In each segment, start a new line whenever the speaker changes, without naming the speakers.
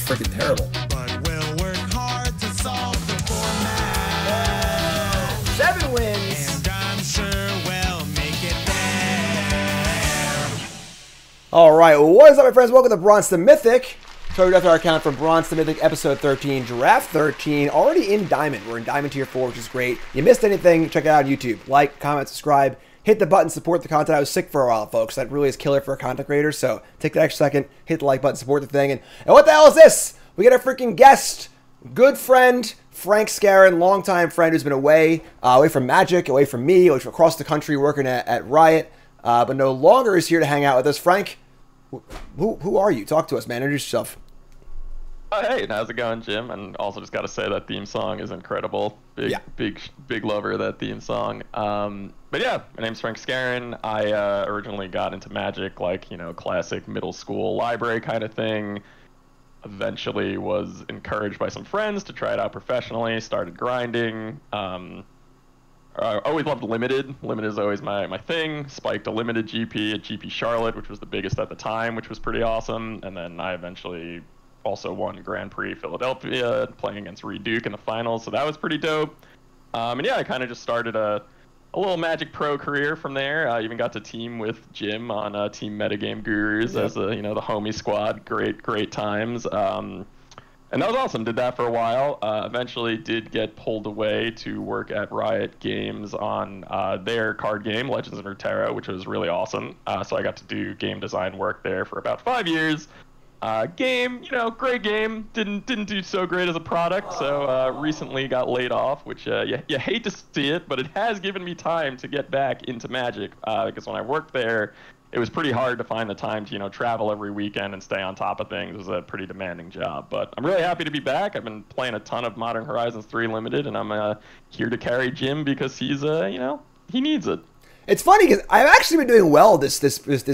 freaking terrible.
But we'll work hard to solve the format.
7 wins.
And I'm sure we'll make it there.
All right, what is up, my friends? Welcome to Bronze To Mythic. So we got our account from Bronze To Mythic, episode 13, draft 13, already in Diamond. We're in Diamond Tier 4, which is great. You missed anything, check it out on YouTube. Like, comment, subscribe, hit the button, support the content. I was sick for a while, folks. That really is killer for a content creator, so take that extra second, hit the like button, support the thing. And what the hell is this? We get our freaking guest, good friend, Frank Skarren, longtime friend who's been away from Magic, away from me, away from across the country working at Riot, but no longer is here to hang out with us. Frank, who are you? Talk to us, man. Introduce yourself.
Oh, hey, how's it going, Jim? And also just got to say that theme song is incredible. Big lover of that theme song. But yeah, my name's Frank Skarren. I originally got into Magic, like, you know, classic middle school library kind of thing. Eventually was encouraged by some friends to try it out professionally, started grinding. I always loved Limited. Limited is always my thing. Spiked a Limited GP at GP Charlotte, which was the biggest at the time, which was pretty awesome. And then I eventually also won Grand Prix Philadelphia, playing against Reed Duke in the finals, so that was pretty dope. And yeah, I kind of just started a little Magic Pro career from there. I even got to team with Jim on Team Metagame Gurus as the homie squad. Great times. And that was awesome. Did that for a while. Eventually did get pulled away to work at Riot Games on their card game, Legends of Runeterra, which was really awesome. So I got to do game design work there for about 5 years. Game, great game. Didn't do so great as a product, so recently got laid off, which you hate to see it, but it has given me time to get back into Magic, because when I worked there, it was pretty hard to find the time to, travel every weekend and stay on top of things. It was a pretty demanding job, but I'm really happy to be back. I've been playing a ton of Modern Horizons 3 Limited, and I'm here to carry Jim because he's, he needs it.
It's funny because I've actually been doing well this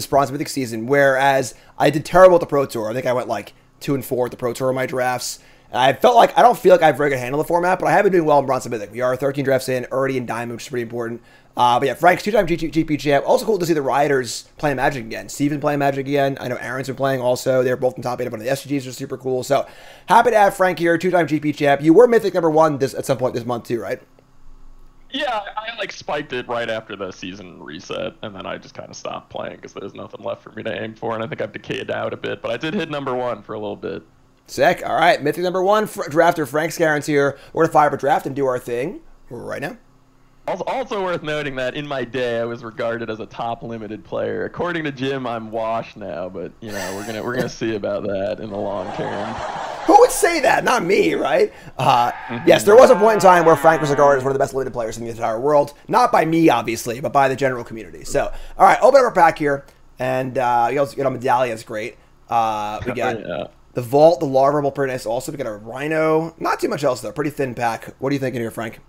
Bronze Mythic season, whereas I did terrible at the Pro Tour. I think I went like 2-4 at the Pro Tour in my drafts. And I don't feel like I have a very good handle of the format, but I have been doing well in Bronze Mythic. We are 13 drafts in, already in Diamond, which is pretty important. But yeah, Frank's 2-time GP champ. Also cool to see the Rioters playing Magic again. Steven's playing Magic again. I know Aaron's been playing also. They're both in top 8 of one of the SGGs, which is super cool. So happy to have Frank here, 2-time GP champ. You were Mythic #1 at some point this month too, right?
Yeah, I spiked it right after the season reset, and then I just kind of stopped playing because there's nothing left for me to aim for, and I think I've decayed out a bit, but I did hit #1 for a little bit.
Sick. All right, Mythic #1 drafter Frank Skarren's here. We're going to fire up a draft and do our thing right now.
Also worth noting that in my day, I was regarded as a top Limited player. According to Jim, I'm washed now, but we're gonna see about that in the long term.
Who would say that? Not me, right? Yes, there was a point in time where Frank was regarded as one of the best Limited players in the entire world. Not by me, obviously, but by the general community. So, all right, open up our pack here, and you also get a medallion. It's great. We got the Vault, the Larval, pretty nice. Also, we got a Rhino. Not too much else though. Pretty thin pack. What are you thinking here, Frank?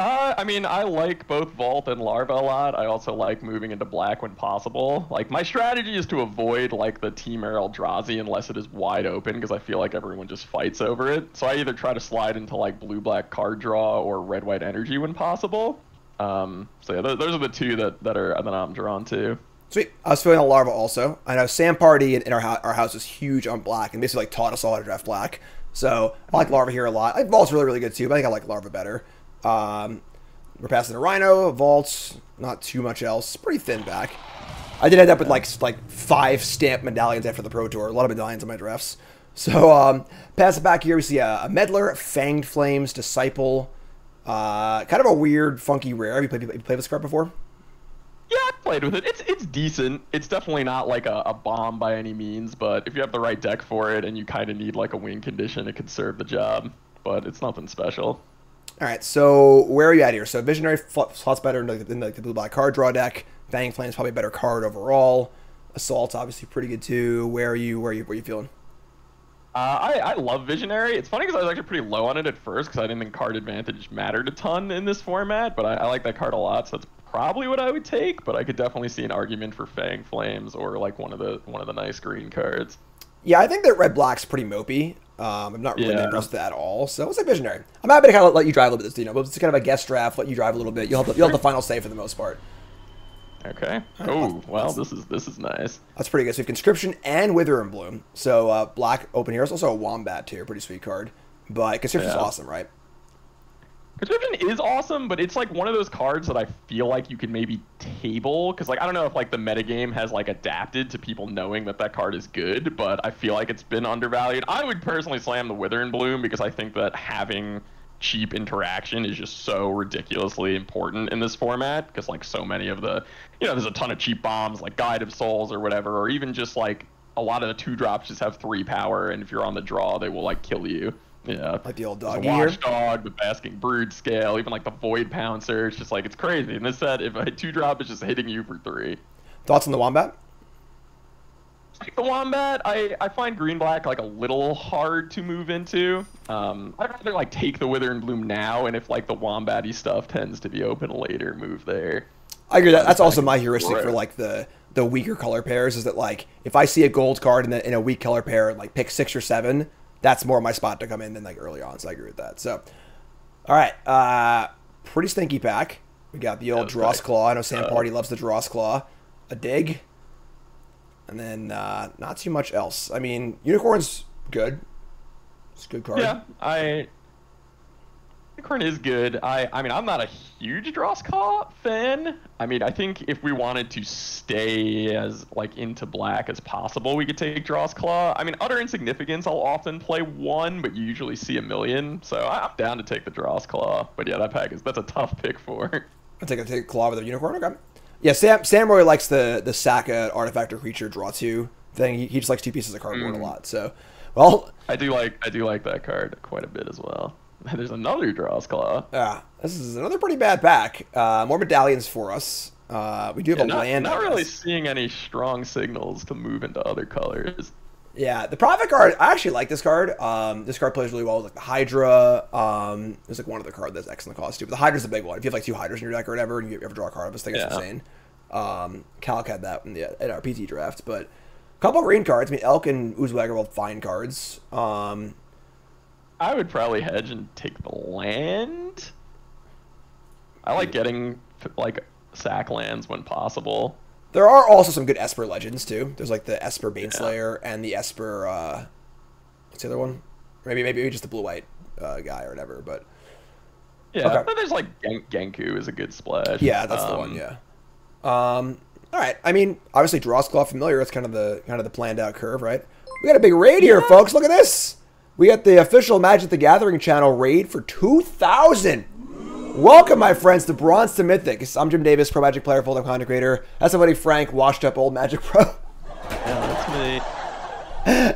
I mean, I like both Vault and Larva a lot. I also like moving into black when possible. Like, my strategy is to avoid, like, the Temur Eldrazi unless it is wide open, because I feel like everyone just fights over it. So I either try to slide into, like, blue-black card draw or red-white energy when possible. So yeah, those are the two that I'm drawn to.
Sweet. I was feeling a Larva also. I know Sam Party in our house is huge on black and basically, like, taught us all how to draft black. So I like Larva here a lot. I think Vault's really good, too, but I think I like Larva better. We're passing a Rhino, Vaults, not too much else. Pretty thin back. I did end up with like 5 stamp medallions after the Pro Tour. A lot of medallions in my drafts. So pass it back here. We see a Meddler, Fanged Flames, Disciple. Kind of a weird, funky rare. Have you played this card before?
Yeah, I played with it. It's decent. It's definitely not like a bomb by any means, but if you have the right deck for it and you kind of need like a win condition, it could serve the job. But it's nothing special.
All right, so where are you at here? So Visionary slots better in the blue-black card draw deck. Fanged Flames probably a better card overall. Assault's obviously pretty good too. Where are you feeling?
I love Visionary. It's funny because I was actually pretty low on it at first because I didn't think card advantage mattered a ton in this format, but I like that card a lot, so that's probably what I would take. But I could definitely see an argument for Fanged Flames or like one of the nice green cards.
Yeah, I think that red-black's pretty mopey. I'm not really impressed with that at all. So it's like Visionary. I'm happy to kind of let you drive a little bit. But it's kind of a guest draft. Let you drive a little bit. You'll have the final say for the most part.
Okay. Oh, well, this is nice.
That's pretty good. So we have Conscription and Wither and Bloom. So black open here. There's also a Wombat here. Pretty sweet card. But Conscription's awesome, right?
Conscription is awesome, but it's like one of those cards that I feel like you could maybe table, because like I don't know if like the metagame has like adapted to people knowing that that card is good, but I feel like it's been undervalued. I would personally slam the Wither and Bloom because I think that having cheap interaction is just so ridiculously important in this format, because like so many of the, there's a ton of cheap bombs like Guide of Souls or whatever, or even just like a lot of the 2-drops just have 3 power, and if you're on the draw they will like kill you. Yeah,
like the old dog.
The Watchdog, the Basking Brood scale, even like the Void Pouncer. It's just like, it's crazy. In this set, if a 2-drop is just hitting you for 3.
Thoughts on the Wombat?
Like the Wombat, I find green-black like a little hard to move into. I'd rather like take the Wither and Bloom now, and if like the Wombat-y stuff tends to be open later, move there.
I agree. That's also my heuristic for like the weaker color pairs, is that like if I see a gold card in a weak color pair and like pick 6 or 7, that's more my spot to come in than like early on. So I agree with that. So, all right, pretty stinky pack. We got the old Dross Claw. I know Sam Party loves the Dross Claw. A dig. And then not too much else. I mean, Unicorn's good. It's a good card.
Yeah, Unicorn is good. I mean, I'm not a huge Dross Claw fan. I mean, I think if we wanted to stay as like into black as possible, we could take Dross Claw. I mean, Utter Insignificance, I'll often play 1, but you usually see a million. So I'm down to take the Dross Claw. But yeah, that's a tough pick for.
I'll take a Claw with a Unicorn. Okay. Yeah, Sam really likes the sack a artifact or creature draw 2 thing. He just likes 2 pieces of cardboard a lot. So, well,
I do like that card quite a bit as well. There's another Dross Claw.
Yeah, this is another pretty bad pack. More medallions for us. We do have a land.
Not really seeing any strong signals to move into other colors.
Yeah, the Prophet card, I actually like this card. This card plays really well with like the Hydra. There's like one other card that's excellent cost too, but the Hydra's the big one. If you have like 2 Hydras in your deck or whatever, and you ever draw a card of this thing, it's insane. Calc had that in our PT draft, but a couple of green cards. I mean, Elk and Uzwag are both fine cards.
I would probably hedge and take the land. I like getting like sack lands when possible.
There are also some good Esper legends too. There's like the Esper Baneslayer and the Esper what's the other one? Maybe just the blue-white guy or whatever, but
yeah. But there's like Genku is a good splash.
Yeah, that's the one, yeah. All right. I mean, obviously Dross Claw familiar, it's kind of the planned out curve, right? We got a big raid here, folks. Look at this. We got the official Magic the Gathering channel raid for 2,000. Welcome, my friends, to Bronze to Mythic. I'm Jim Davis, pro Magic player, full-time content creator. That's somebody Frank, washed up old Magic pro.
Yeah, that's me.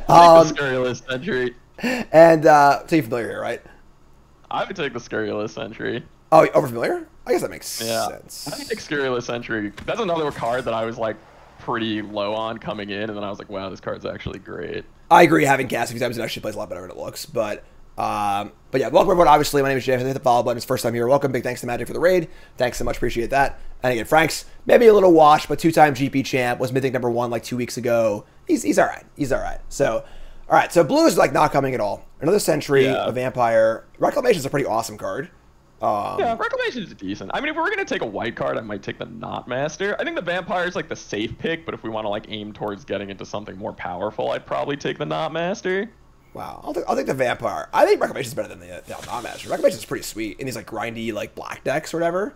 The Scurrilous Entry.
And so you're familiar here, right?
I would take the Scurrilous Entry.
Oh, over familiar? I guess that makes sense.
I think Scurrilous Entry. That's another card that I was like pretty low on coming in, and then I was like, wow, this card's actually great.
I agree. Having cast a few times, it actually plays a lot better than it looks. But yeah, welcome everyone. Obviously, my name is Jeff. Hit the follow button. It's first time here. Welcome. Big thanks to Magic for the raid. Thanks so much. Appreciate that. And again, Frank's maybe a little washed, but 2-time GP champ, was Mythic #1 like 2 weeks ago. He's all right. He's all right. So, all right. So blue is like not coming at all. Another Sentry, a Vampire. Reclamation's a pretty awesome card.
Yeah, Reclamation is decent. I mean, if we were going to take a white card, I might take the Knotmaster. I think the Vampire is like the safe pick, but if we want to like aim towards getting into something more powerful, I'd probably take the Knotmaster.
Wow, I'll take the Vampire. I think Reclamation is better than the Knotmaster. Reclamation is pretty sweet in these like grindy like black decks or whatever.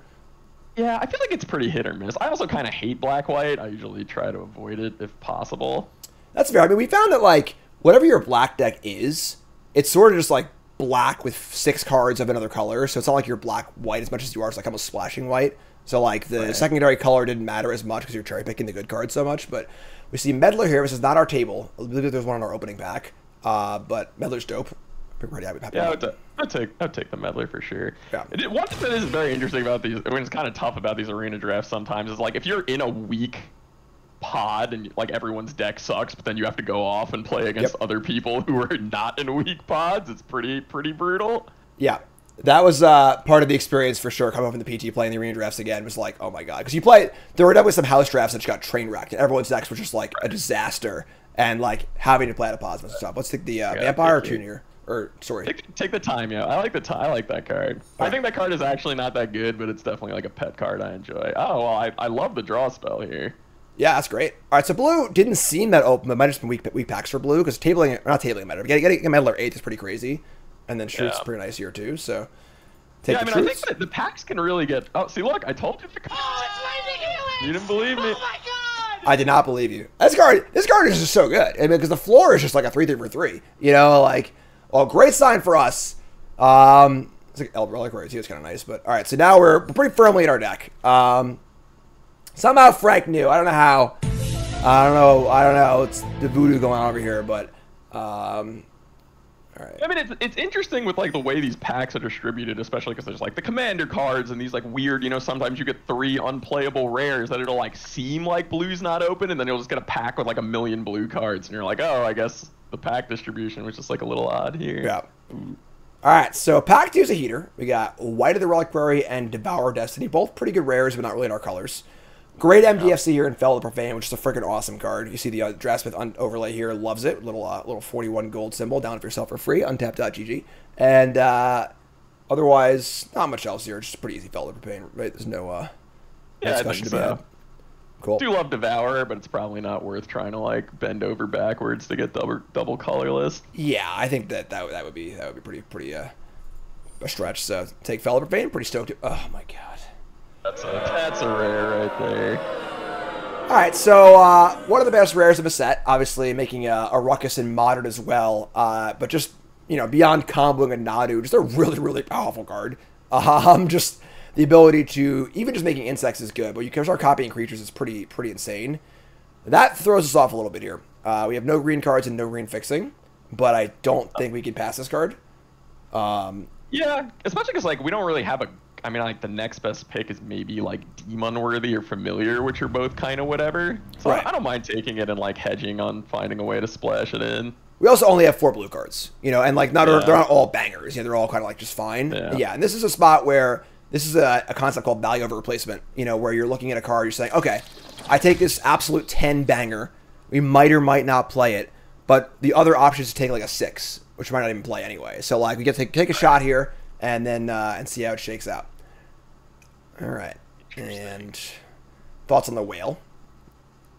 Yeah, I feel like it's pretty hit or miss. I also kind of hate black-white. I usually try to avoid it if possible.
That's fair. I mean, we found that like whatever your black deck is, it's sort of just like black with 6 cards of another color, so it's not like you're black-white as much as you are. It's like almost splashing white. So like the secondary color didn't matter as much because you're cherry picking the good cards so much. But we see Meddler here. This is not our table. I believe there's one on our opening pack. But Meddler's dope. I'm pretty happy.
Yeah, I'd take the Meddler for sure.
Yeah.
One thing that is very interesting about these, I mean, it's kind of tough about these arena drafts sometimes, is like if you're in a weak pod and like everyone's deck sucks, but then you have to go off and play against other people who are not in weak pods, it's pretty brutal.
Yeah, that was part of the experience for sure. Coming up in the PT playing the arena drafts again was like, oh my god, because there were definitely some house drafts that just got train wrecked, and everyone's decks were just like a disaster, and like having to play out of pods and stuff. Let's take the Vampire or Junior. Or sorry.
Take the time, yeah. I like that card. I think that card is actually not that good, but it's definitely like a pet card I enjoy. Oh well, I love the draw spell here.
Yeah, that's great. All right, so blue didn't seem that open. It might have just been weak packs for blue because tabling, not tabling matter. Getting a Meddler 8 is pretty crazy, and then Shroot's pretty nice here too. So
I think that the packs can really get. Oh, see, look, I told you. You didn't believe me.
Oh my god!
I did not believe you. This card is just so good. I mean, because the floor is just like a 3/3 for 3. You know, like, well, great sign for us. It's like Elder Relic Rare too. It's kind of nice, but all right. So now we're pretty firmly in our deck. Somehow Frank knew. I don't know how. I don't know. It's the voodoo going on over here, but all right.
I mean, it's interesting with like the way these packs are distributed, especially because there's like the commander cards and these like weird, you know, sometimes you get 3 unplayable rares that it'll like seem like blue's not open, and then you'll just get a pack with like 1,000,000 blue cards, and you're like, oh, I guess the pack distribution was just like a little odd here.
Yeah. All right, so pack 2 is a heater. We got White of the Reliquary and Devour Destiny, both pretty good rares, but not really in our colors. Great MDFC here in Fell the Profane, which is a freaking awesome card. You see the Draftsmith overlay here, loves it. Little 41 gold symbol down for yourself for free, untapped.gg. And otherwise, not much else here. Just pretty easy Fell the Profane, right? There's no discussion to be had. Cool.
Do love Devour, but it's probably not worth trying to like bend over backwards to get double colorless.
Yeah, I think that would be pretty a stretch. So take Fell the Profane, pretty stoked. Oh my god.
That's a rare right there.
All right, so one of the best rares of a set, obviously making a ruckus in Modern as well, but just, you know, beyond comboing a Nadu, just a really, really powerful card. Just the ability to, even just making insects is good, but you can start copying creatures is pretty insane. That throws us off a little bit here. We have no green cards and no green fixing, but I don't think we can pass this card.
Yeah, especially because like we don't really have a. I mean, like the next best pick is maybe like Demon Worthy or Familiar, which are both kind of whatever. So
right.
I don't mind taking it and like hedging on finding a way to splash it in.
We also only have 4 blue cards, you know, and like they're not all bangers. You know, they're all kind of like just fine. Yeah, and this is a spot where this is a concept called value over replacement. You know, where you're looking at a card, you're saying, okay, I take this absolute 10 banger. We might or might not play it, but the other option is to take like a 6, which we might not even play anyway. So like we get to take a shot here and then and see how it shakes out. All right, and thoughts on the whale?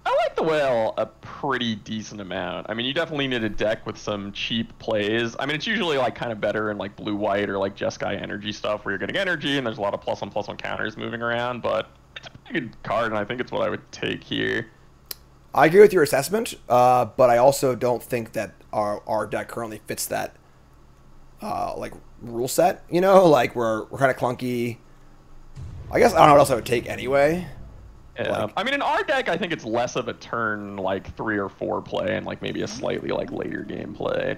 I like the whale a pretty decent amount. I mean, you definitely need a deck with some cheap plays. I mean, it's usually like kind of better in like blue-white or like Jeskai energy stuff where you're getting energy and there's a lot of +1/+1 counters moving around, but it's a pretty good card, and I think it's what I would take here.
I agree with your assessment, but I also don't think that our deck currently fits that like rule set. You know, like we're kind of clunky. I guess I don't know what else I would take anyway.
Yeah.
Like,
I mean, in our deck, I think it's less of a turn like 3 or 4 play and like maybe a slightly like later game play.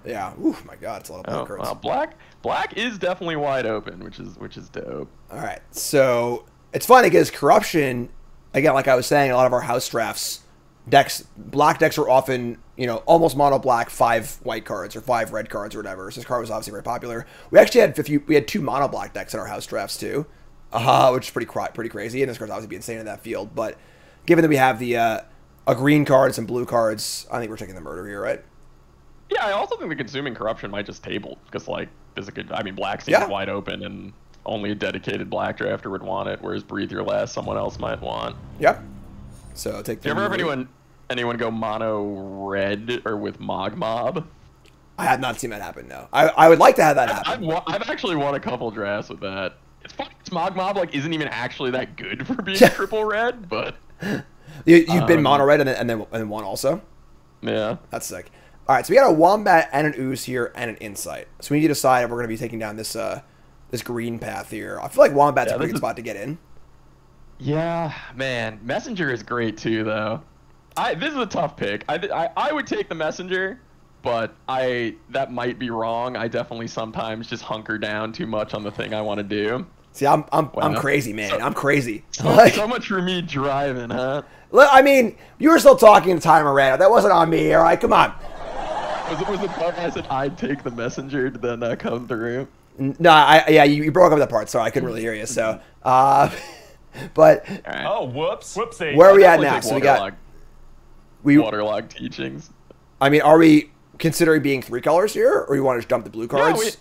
Yeah. Ooh, my God, it's a lot of black cards.
Black is definitely wide open, which is dope.
All right, so it's funny because corruption, again, like I was saying, a lot of our house drafts decks, black decks are often, you know, almost mono black 5 white cards or 5 red cards or whatever. So this card was obviously very popular. We actually had 2 mono black decks in our house drafts too. Which is pretty crazy, and this card's obviously be insane in that field. But given that we have the a green card and some blue cards, I think we're taking the murder here, right?
Yeah, I also think the consuming corruption might just table because like there's a good. I mean, black seems wide open, and only a dedicated black drafter would want it, whereas Breathe Your Last someone else might want.
Yep. So take.
Do you ever have anyone go mono red or with Mog Mob?
I have not seen that happen. No, I would like to have that happen.
I've actually won a couple drafts with that. It's funny, Smog Mob like isn't even actually that good for being triple red, but
you've been mono red and then one also.
Yeah,
that's sick. All right, so we got a Wombat and an Ooze here and an Insight. So we need to decide if we're going to be taking down this this green path here. I feel like Wombat's a pretty good spot to get in.
Yeah, man, Messenger is great too, though. This is a tough pick. I would take the Messenger, but that might be wrong. I definitely sometimes just hunker down too much on the thing I want to do.
See, I'm crazy, man. I'm crazy.
So much for me driving, huh?
I mean, you were still talking the time around. That wasn't on me, all right? Come on.
Was it part I said I'd take the Messenger to then come through?
No, you broke up that part, so I couldn't really hear you. So, but
right. Oh, whoopsie.
Where are we at now? So we got
waterlog teachings.
I mean, are we considering being 3 colors here, or you want to just dump the blue cards?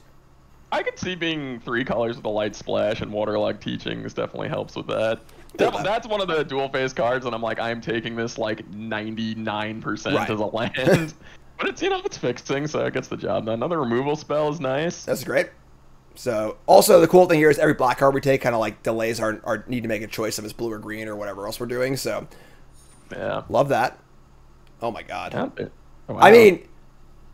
I could see being 3 colors with a light splash, and Waterlogged Teachings definitely helps with that. That's one of the dual phase cards, and I'm like, I'm taking this like 99% as a land. But it's, you know, it's fixing, so it gets the job done. Another removal spell is nice.
That's great. So, also the cool thing here is every black card we take kind of like delays our need to make a choice of it's blue or green or whatever else we're doing. So,
yeah,
love that. Oh my god.
Yeah. Wow.
I mean,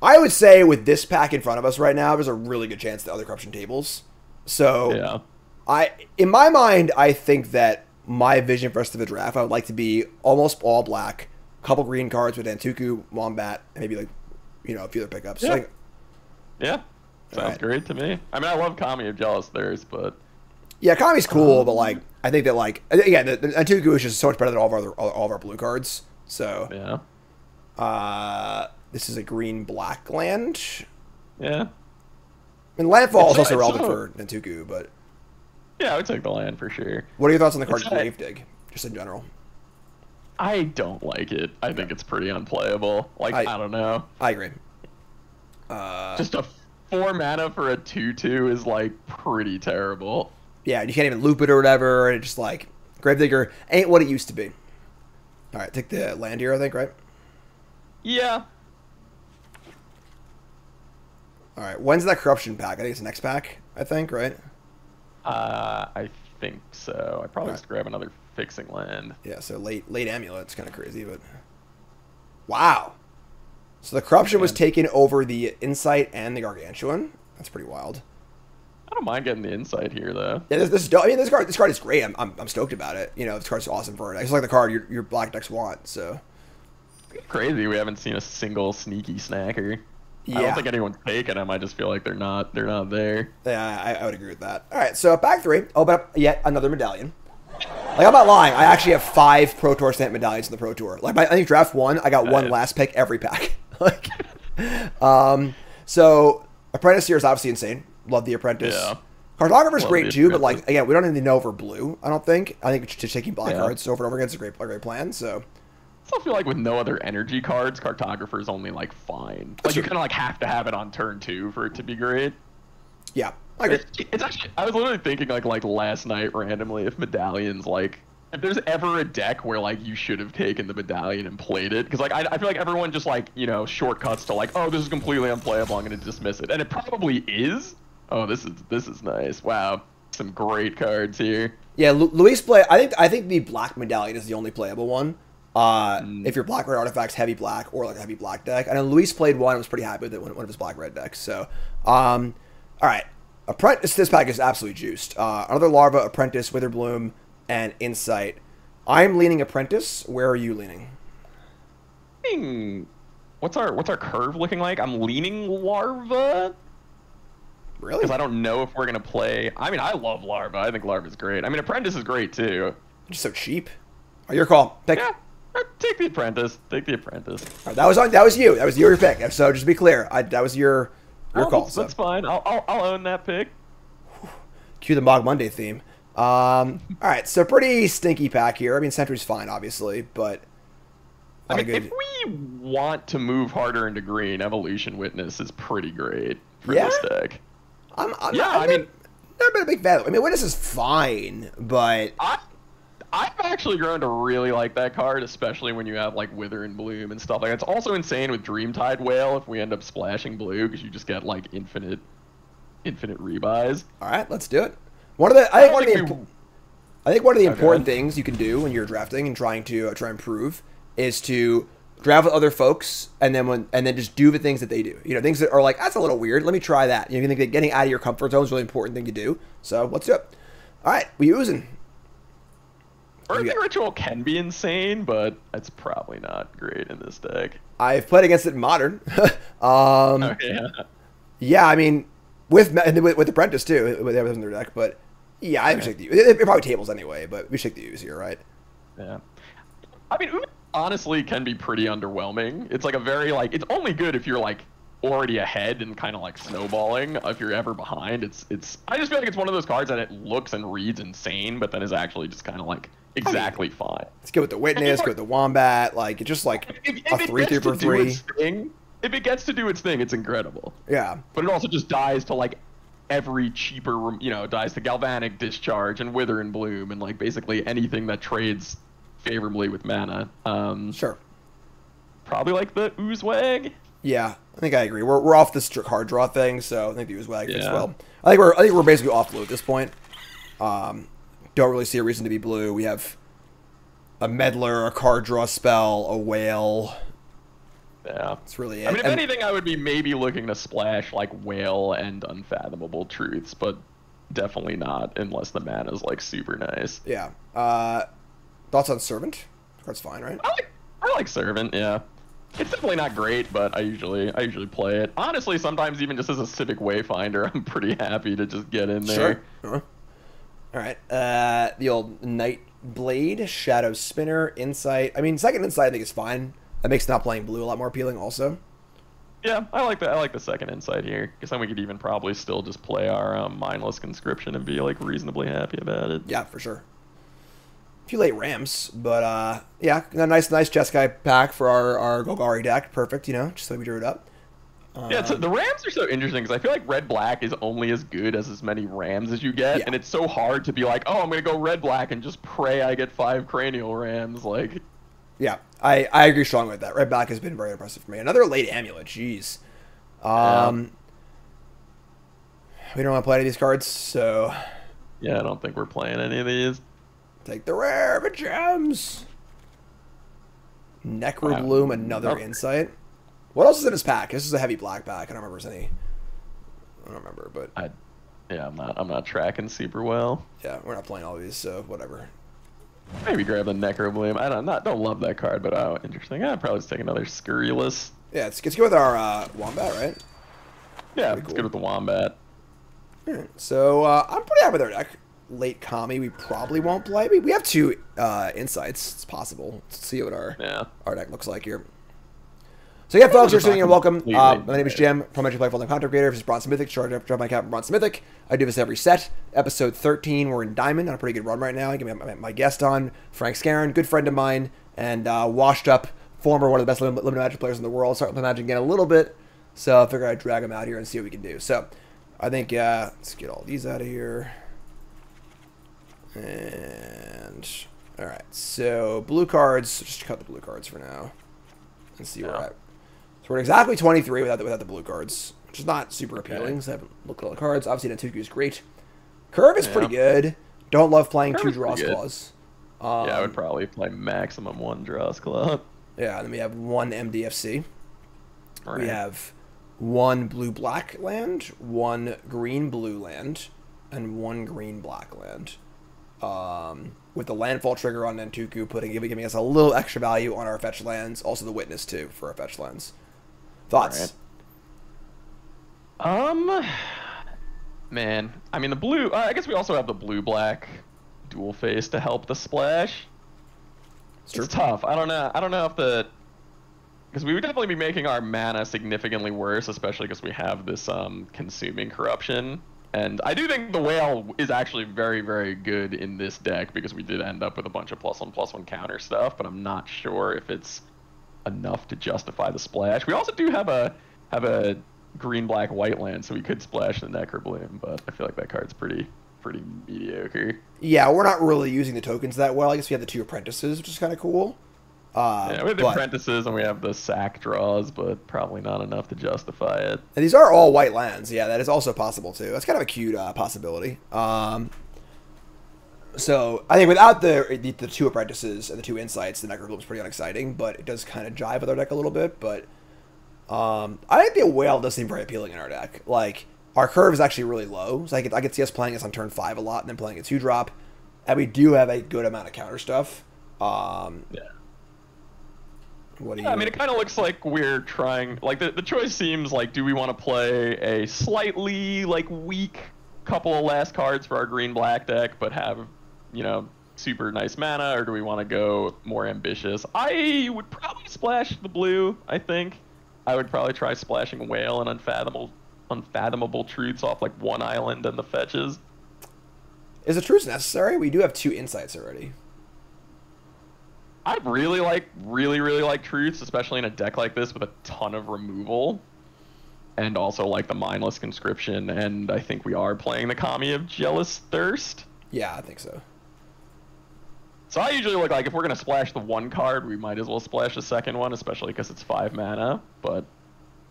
I would say with this pack in front of us right now, there's a really good chance the other corruption tables. So,
yeah,
in my mind, I think that my vision for us to the draft, I would like to be almost all black, couple green cards with Antuku, Wombat, and maybe like, you know, a few other pickups.
Yeah.
So, like,
yeah. Sounds great to me. I mean, I love Kami of Jealous Thirst, but
yeah, Kami's cool, but like, I think that like, again, the Antuku is just so much better than all of our blue cards. So
yeah,
this is a green-black land.
Yeah,
and landfall is also relevant for Antuku, but
yeah, I would take the land for sure.
What are your thoughts on the card Gravedigg, just in general?
I don't like it. I think it's pretty unplayable. Like, I don't know.
I agree.
Just a 4 mana for a 2/2 is like pretty terrible.
Yeah, and you can't even loop it or whatever. And it's just like Gravedigger ain't what it used to be. All right, take the land here, I think, right?
Yeah.
All right, when's that corruption pack? I think it's the next pack, I think, right?
I think so. I probably just grab another fixing land.
Yeah, so late amulet. It's kind of crazy, but wow. So the corruption was taken over the insight and the gargantuan. That's pretty wild.
I don't mind getting the insight here, though.
Yeah, this card is great. I'm stoked about it. You know, this card's awesome for it. I just like the card your black decks want. So
crazy. We haven't seen a single sneaky snacker.
Yeah. I
don't think anyone's taken them. I just feel like they're not there.
Yeah, I would agree with that. All right, so pack 3. Open up yet another medallion. Like, I'm not lying. I actually have 5 Pro Tour stamp medallions in the Pro Tour. Like, I think draft 1, I got 1 last pick every pack. Like, so Apprentice here is obviously insane. Love the Apprentice.
Yeah.
Cartographer's great too, but like, again, we don't even know over blue. I don't think. I think just taking black cards over and over again is a great plan. So.
I still feel like with no other energy cards, Cartographer's only like fine. Like, you kind of like have to have it on turn 2 for it to be great.
Yeah, I agree.
It's actually, I was literally thinking like last night randomly if medallions, like, if there's ever a deck where like you should have taken the medallion and played it, because like I feel like everyone just like, you know, shortcuts to like, oh, this is completely unplayable, I'm gonna dismiss it, and it probably is. Oh, this is nice. Wow, some great cards here. Yeah,
Luis play. I think the black medallion is the only playable one. If your black red artifacts heavy black or like a heavy black deck. I know Luis played one and was pretty happy with it, one of his black red decks. So, all right, Apprentice. This pack is absolutely juiced. Another Larva, Apprentice, Witherbloom, and Insight. I'm leaning Apprentice. Where are you leaning?
What's our curve looking like? I'm leaning Larva.
Really?
Because I don't know if we're gonna play. I mean, I love Larva. I think Larva's great. I mean, Apprentice is great too.
Just so cheap. Oh, your call. Pick.
Yeah, take the Apprentice. Take the Apprentice.
Right, that was you. That was your pick. So just to be clear, that was your call.
That's fine. I'll own that pick.
Cue the Mog Monday theme. All right, so pretty stinky pack here. I mean, Sentry's fine, obviously, but
I mean, if we want to move harder into green, Evolution Witness is pretty great for this deck.
I've been a big fan. I mean, Witness is fine, but
I've actually grown to really like that card, especially when you have like Wither and Bloom and stuff like that. It's also insane with Dreamtide Whale if we end up splashing blue, because you just get like infinite rebuys.
All right, let's do it. I think one of the important things you can do when you're drafting and trying to improve is to draft with other folks and then just do the things that they do. You know, things that are like, that's a little weird. Let me try that. You know, think that getting out of your comfort zone is a really important thing to do. So let's do it. All right, we using.
Birthing Ritual can be insane, but it's probably not great in this deck.
I've played against it in Modern.
Yeah.
Yeah, I mean, with Apprentice too, with everything in their deck, but yeah, I would shake the use. It probably tables anyway, but we shake the use here, right?
Yeah. I mean, honestly can be pretty underwhelming. It's like a very like, it's only good if you're like already ahead and kind of like snowballing. If you're ever behind, it's I just feel like it's one of those cards that it looks and reads insane, but then is actually just kind of like exactly fine.
Let's go with the Witness, go with the Wombat. Like, it's just like a 3/3 for 3.
if it gets to do its thing, it's incredible.
Yeah.
But it also just dies to like every cheaper, you know, dies to Galvanic Discharge and Wither and Bloom and like basically anything that trades favorably with mana.
Sure.
Probably like the Oozewag.
Yeah, I think I agree. We're off this card draw thing, so I think the Oozewag fits well. I think we're basically off blue at this point. Don't really see a reason to be blue. We have a Meddler, a card draw spell, a Whale.
Yeah,
that's really it.
I mean, if anything, I would be maybe looking to splash like Whale and Unfathomable Truths, but definitely not unless the mana is like super nice.
Yeah. Thoughts on Servant? That's fine, right?
I like Servant. Yeah, it's definitely not great, but I usually play it. Honestly, sometimes even just as a Civic Wayfinder, I'm pretty happy to just get in there.
Sure. All right. The old Night Blade, Shadow Spinner, Insight. I mean, second Insight I think is fine. That makes not playing blue a lot more appealing also.
Yeah, I like the second Insight here, because then we could even probably still just play our Mindless Conscription and be like reasonably happy about it.
Yeah, for sure. A few late ramps, but yeah, a nice Jeskai pack for our Golgari deck. Perfect, you know, just the way we drew it up.
Yeah, so the Rams are so interesting because I feel like red-black is only as good as many Rams as you get, and it's so hard to be like, oh, I'm going to go red-black and just pray I get 5 Cranial Rams, like...
Yeah, I agree strongly with that. Red Black has been very impressive for me. Another late Amulet, jeez. We don't want to play any of these cards, so...
Yeah, I don't think we're playing any of these.
Take the rare of gems. Necrobloom, another Insight. What else is in his pack? This is a heavy black pack. I don't remember if there's any... I don't remember, but...
Yeah, I'm not tracking super well.
Yeah, we're not playing all these, so whatever.
Maybe grab the Necrobloom. I don't love that card, but oh, interesting. I'd probably just take another Scurrilous.
Yeah, it's good with our Wombat, right?
Yeah, it's good with the Wombat.
Alright, so I'm pretty happy with our deck. Late Kami, we probably won't play. We have 2 Insights. It's possible. Let's see what our deck looks like here. So yeah, folks, you're tuning in. Welcome. My name is Jim from MTG Full-Time Content Creator. This is Bronze To Mythic. Charge up my account from Bronze To Mythic. I do this every set. Episode 13. We're in Diamond on a pretty good run right now. I get my guest on, Frank Skarren, good friend of mine, and washed up former one of the best limited Magic players in the world. Starting to play Magic again a little bit, so I figured I'd drag him out here and see what we can do. So I think let's get all these out of here. And all right, so blue cards. Just cut the blue cards for now, and see where we're at. So we're at exactly 23 without the blue cards, which is not super appealing. So I haven't looked at all the cards. Obviously, Natuku is great. Curve is pretty good. Don't love playing 2 Draws Claws.
Yeah, I would probably play maximum 1 Draws Claw.
Yeah, and then we have 1 MDFC.
Right.
We have 1 blue-black land, 1 green-blue land, and 1 green-black land. With the landfall trigger on Nantuku, giving us a little extra value on our fetch lands. Also the Witness, too, for our fetch lands. Thoughts?
Right. Man, I mean the blue. I guess we also have the blue-black dual face to help the splash. It's tough. I don't know if because we would definitely be making our mana significantly worse, especially because we have this consuming corruption. And I do think the Whale is actually very, very good in this deck because we did end up with a bunch of +1/+1 counter stuff, but I'm not sure if it's enough to justify the splash. We also do have a green-black-white land, so we could splash the Necrobloom, but I feel like that card's pretty mediocre.
Yeah, we're not really using the tokens that well. I guess we have the 2 Apprentices, which is kind of cool.
Yeah, we have the Apprentices and we have the sack draws, but probably not enough to justify it.
And these are all white lands. Yeah, that is also possible too. That's kind of a cute possibility. So I think without the 2 Apprentices and the 2 Insights, the Necrobloom is pretty unexciting, but it does kind of jive with our deck a little bit. But I think the Whale does seem very appealing in our deck. Like, our curve is actually really low, so I could see us playing this on turn 5 a lot and then playing a 2-drop. And we do have a good amount of counter stuff.
Yeah. I mean, it kind of looks like we're trying, like, the choice seems like, do we want to play a slightly, like, weak couple of last cards for our green-black deck, but have, you know, super nice mana, or do we want to go more ambitious? I would probably splash the blue, I think. I would probably try splashing Whale and Unfathomable Truths off, like, 1 island and the fetches.
Is the Truths necessary? We do have 2 Insights already.
I really like Truths, especially in a deck like this with a ton of removal. And also like the Mindless Conscription, and I think we are playing the Kami of Jealous Thirst.
Yeah, I think so.
So I usually look like if we're going to splash the one card, we might as well splash the second one, especially because it's 5 mana. But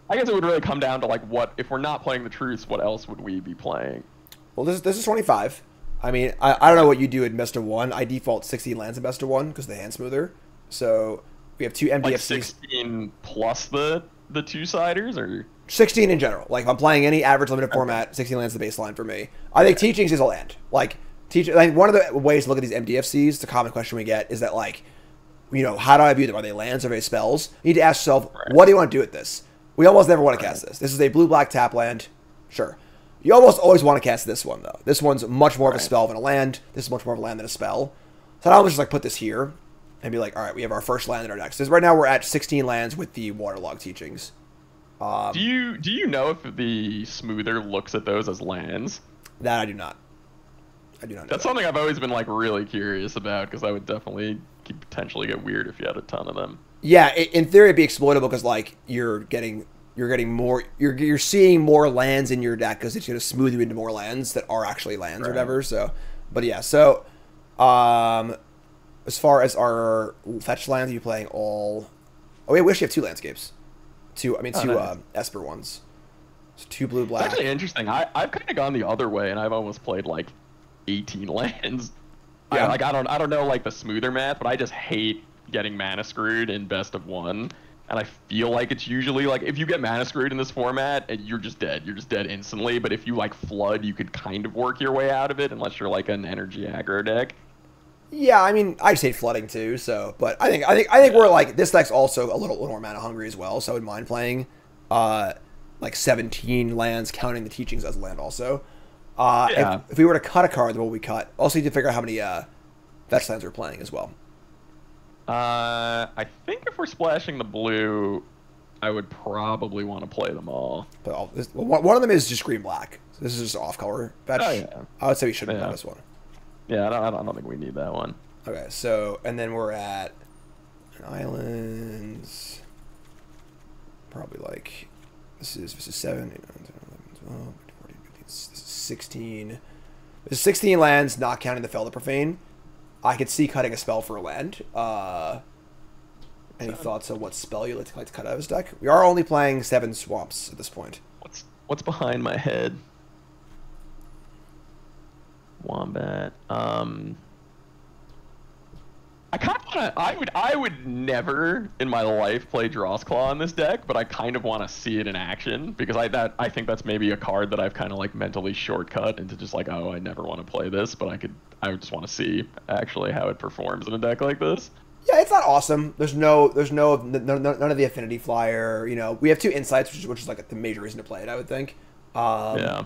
I guess it would really come down to like what, if we're not playing the Truths, what else would we be playing?
Well, this is 25. I mean, I don't know what you do in best of 1. I default 16 lands in best of 1 because the hand smoother. So we have 2 MDFCs.
Like 16 plus the 2-siders, or
16 in general. Like if I'm playing any average limited format, 16 lands is the baseline for me. I think Teachings is a land. Like one of the ways to look at these MDFCs, the common question we get is that like, you know, how do I view them? Are they lands or are they spells? You need to ask yourself, what do you want to do with this? We almost never want to cast this. This is a blue-black tap land. Sure. You almost always want to cast this one, though. This one's much more of a spell than a land. This is much more of a land than a spell. So I'll just like put this here and be like, all right, we have our first land in our deck. So right now we're at 16 lands with the Waterlog Teachings.
Do you know if the smoother looks at those as lands?
That I do not. I do not know.
That's something I've always been like really curious about, because that would definitely potentially get weird if you had a ton of them.
Yeah, in theory it'd be exploitable because like you're getting more, you're seeing more lands in your deck because it's going to smooth you into more lands that are actually lands or whatever. So, but yeah, so as far as our fetch lands, you playing all? Oh, we actually have 2 landscapes. Two
Nice.
Esper ones. So 2 blue black.
It's actually interesting. I've kind of gone the other way, and I've almost played like 18 lands.
Yeah.
I don't know like the smoother math, but I just hate getting mana screwed in best of 1. And I feel like it's usually like if you get mana screwed in this format, you're just dead. You're just dead instantly. But if you like flood, you could kind of work your way out of it, unless you're like an energy aggro deck.
Yeah, I mean, I just hate flooding too. So, but I think we're like this deck's also a little more mana hungry as well. So I wouldn't mind playing, like 17 lands, counting the Teachings as land also.
Yeah.
If we were to cut a card, then what would we cut? Also, need to figure out how many fetch lands we're playing as well.
I think if we're splashing the blue, I would probably want to play them all.
But one of them is just green black. So this is just off color fetch.
Oh, yeah.
I would say we shouldn't have this one.
Yeah, I don't think we need that one.
Okay, so and then we're at islands. Probably like this is 7, 8, 9, 10, 11, 12, 14, 15, this is 16. There's 16 lands, not counting the Fel the Profane. I could see cutting a spell for a land. Any thoughts on what spell you like to cut out of his deck? We are only playing 7 swamps at this point.
What's behind my head? Wombat. I would never in my life play Drawsclaw in this deck, but I kind of want to see it in action because I think that's maybe a card that I've kind of like mentally shortcut into just like, oh, I never want to play this, but I would just want to see actually how it performs in a deck like this.
Yeah, it's not awesome. There's none of the affinity flyer. You know, we have 2 insights, which is like the major reason to play it, I would think.
Yeah.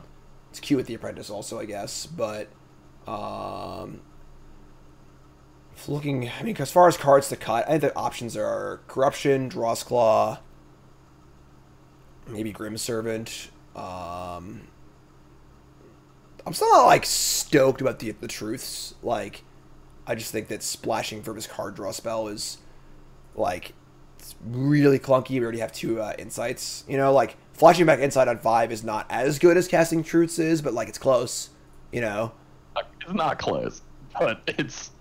It's cute with the apprentice also, I guess, but looking, I mean, as far as cards to cut, I think the options are Corruption, Drawsclaw, maybe Grim Servant. I'm still not like stoked about the Truths. Like, I just think that splashing for his card draw spell is like it's really clunky. We already have 2 insights. You know, like flashing back Insight on 5 is not as good as casting Truths is, but like it's close. You know,
it's not close, but it's.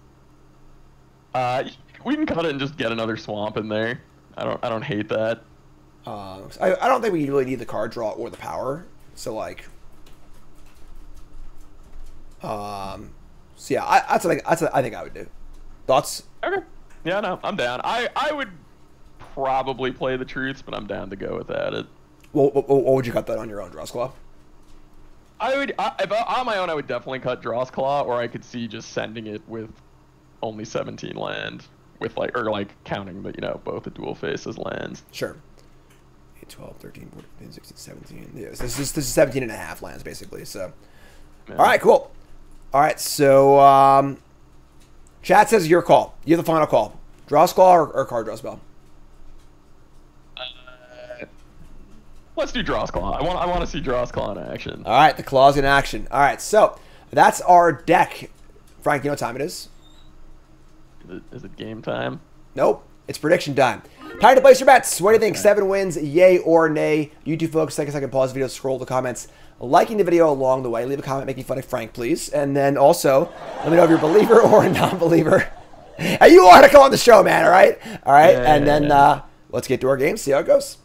We can cut it and just get another swamp in there. I don't hate that.
I don't think we really need the card draw or the power. So like, so yeah, that's what I think I would do. Thoughts?
Okay. Yeah, no, I'm down. I would probably play the Truths, but I'm down to go without it.
Well, what would you cut that on your own, Drawsclaw?
If on my own, I would definitely cut Drawsclaw, or I could see just sending it with only 17 land, with like, or like counting the, you know, both the dual faces lands.
Sure. 8, 12, 13, 14, 15, 16, 17. Yeah, this is 17 and a half lands, basically, so. Yeah. All right, cool. All right, so, chat says your call. You have the final call. Drawsclaw or card draw spell?
Let's do Drawsclaw. I want to see Drawsclaw in action.
All right, the claw's in action. All right, so that's our deck. Frank, you know what time it is?
Is it game time?
Nope. It's prediction time. Time to place your bets. What do you think? 7 wins, yay or nay? You two folks, take a second, pause the video, scroll the comments, liking the video along the way. Leave a comment making fun of Frank, please. And then also, let me know if you're a believer or a non-believer. Hey, you want to come on the show, man, all right? All right,
yeah,
and then let's get to our game, see how it goes.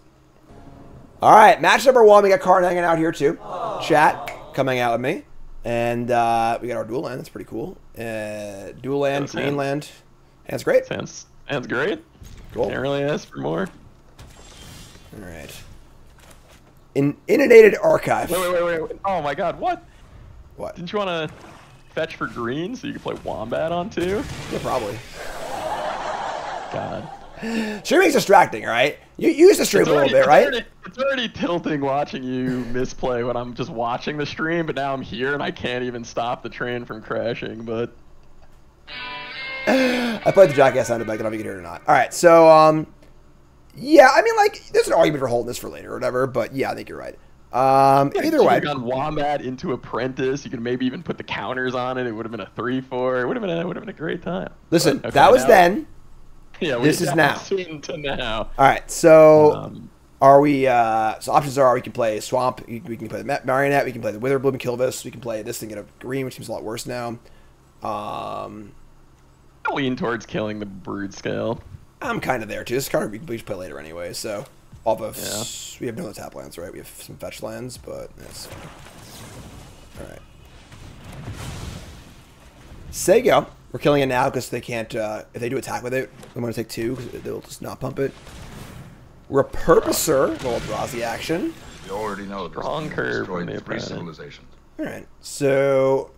All right, match number 1. We got Karn hanging out here, too. Chat coming out with me. And we got our dual land. That's pretty cool. Dual land, green land. That's great.
Sounds great.
Cool.
Can't really ask for more.
All right. Inundated archive.
Wait. Oh my god, what?
What?
Didn't you want to fetch for green so you could play Wombat on 2?
Yeah, probably.
God.
Streaming's distracting, all right? You used to stream a little bit, right?
It's already tilting watching you misplay when I'm just watching the stream, but now I'm here and I can't even stop the train from crashing, but...
I played the Jackass sound effect. I don't know if you can hear it or not. All right, so, yeah, I mean, like, there's an argument for holding this for later or whatever, but yeah, I think you're right. Either way.
You could have gone Wombat into Apprentice. You could maybe even put the counters on it. It would have been a 3-4. It would have been a great time.
Listen,
okay,
that was then.
Yeah,
this is now.
To now.
All right, so are we? So options are we can play Swamp, we can play the Marionette, we can play the Witherbloom and Kilvis, we can play this thing at a green, which seems a lot worse now.
I lean towards killing the Brood Scale.
I'm kind of there too. This card we should play later anyway. So off of we have no other tap lands, right? We have some fetch lands, but that's all right. Say go. We're killing it now because they can't. If they do attack with it, I'm going to take 2 because they'll just not pump it. Repurposer, little Eldrazi action.
You already know the
Strong curve from the
three
opponent.
civilizations.
All right, so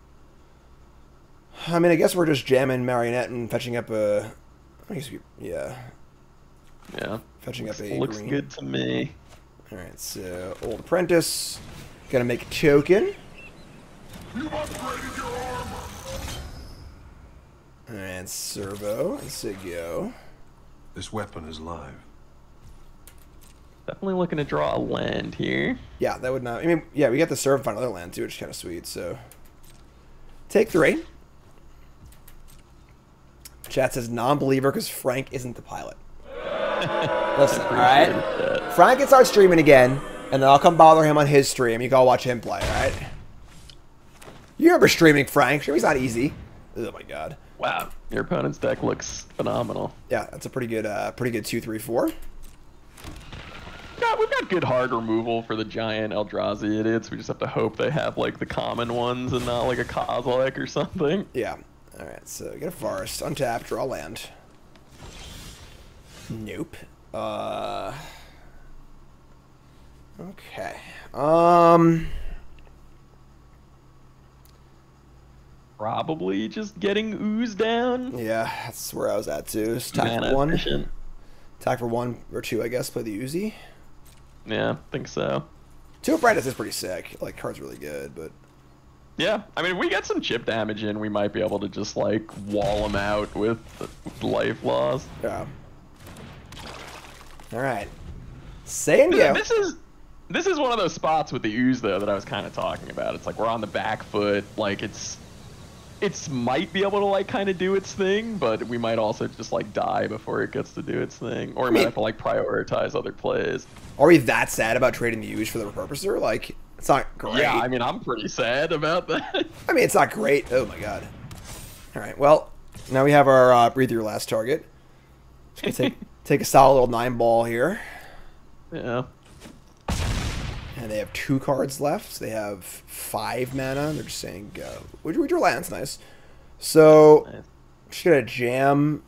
I mean, I guess we're just jamming Marionette and fetching up a. I guess yeah, fetching up a
looks
green.
good to me.
All right, so Old Apprentice, gonna make a token.
You upgraded your armor.
And Servo and Sigio.
This weapon is live.
Definitely looking to draw a land here.
Yeah, that would not. I mean, yeah, we got the Serve and find another land too, which is kind of sweet. So take 3. Chat says non-believer because Frank isn't the pilot. Listen, all right. Frank can start streaming again, and then I'll come bother him on his stream. You can all watch him play, all right? You remember streaming, Frank? Streaming's not easy. Oh my god.
Wow, your opponent's deck looks phenomenal.
Yeah, that's a pretty good 2, 3, 4.
Yeah, we've got good hard removal for the giant Eldrazi idiots. We just have to hope they have like the common ones and not like a Kozilek or something.
Yeah. All right, so get a forest, untap, draw land. Nope. Okay.
Probably just getting Ooze down.
Yeah, that's where I was at too. Just attack for 1.
Efficient.
Attack for 1 or 2, I guess. Play the Uzi.
Yeah, think so.
2 Apprentice is pretty sick. Like, card's really good, but...
Yeah, I mean, if we get some chip damage in, we might be able to just, like, wall them out with life loss.
Yeah. Alright. Say and go.
This is one of those spots with the Ooze, though, that I was kind of talking about. It's like we're on the back foot. Like, it's might be able to, like, kind of do its thing, but we might also just, like, die before it gets to do its thing. Or we might have to, like, prioritize other plays.
Are we that sad about trading the Uge for the Repurposer? Like, it's not great.
Yeah, I mean, I'm pretty sad about that.
I mean, it's not great. Oh, my God. All right, well, now we have our breathe your last target. Just gonna take a solid little 9-ball here.
Yeah.
And they have 2 cards left. They have 5 mana. They're just saying go. We drew lands, nice. So, just gonna jam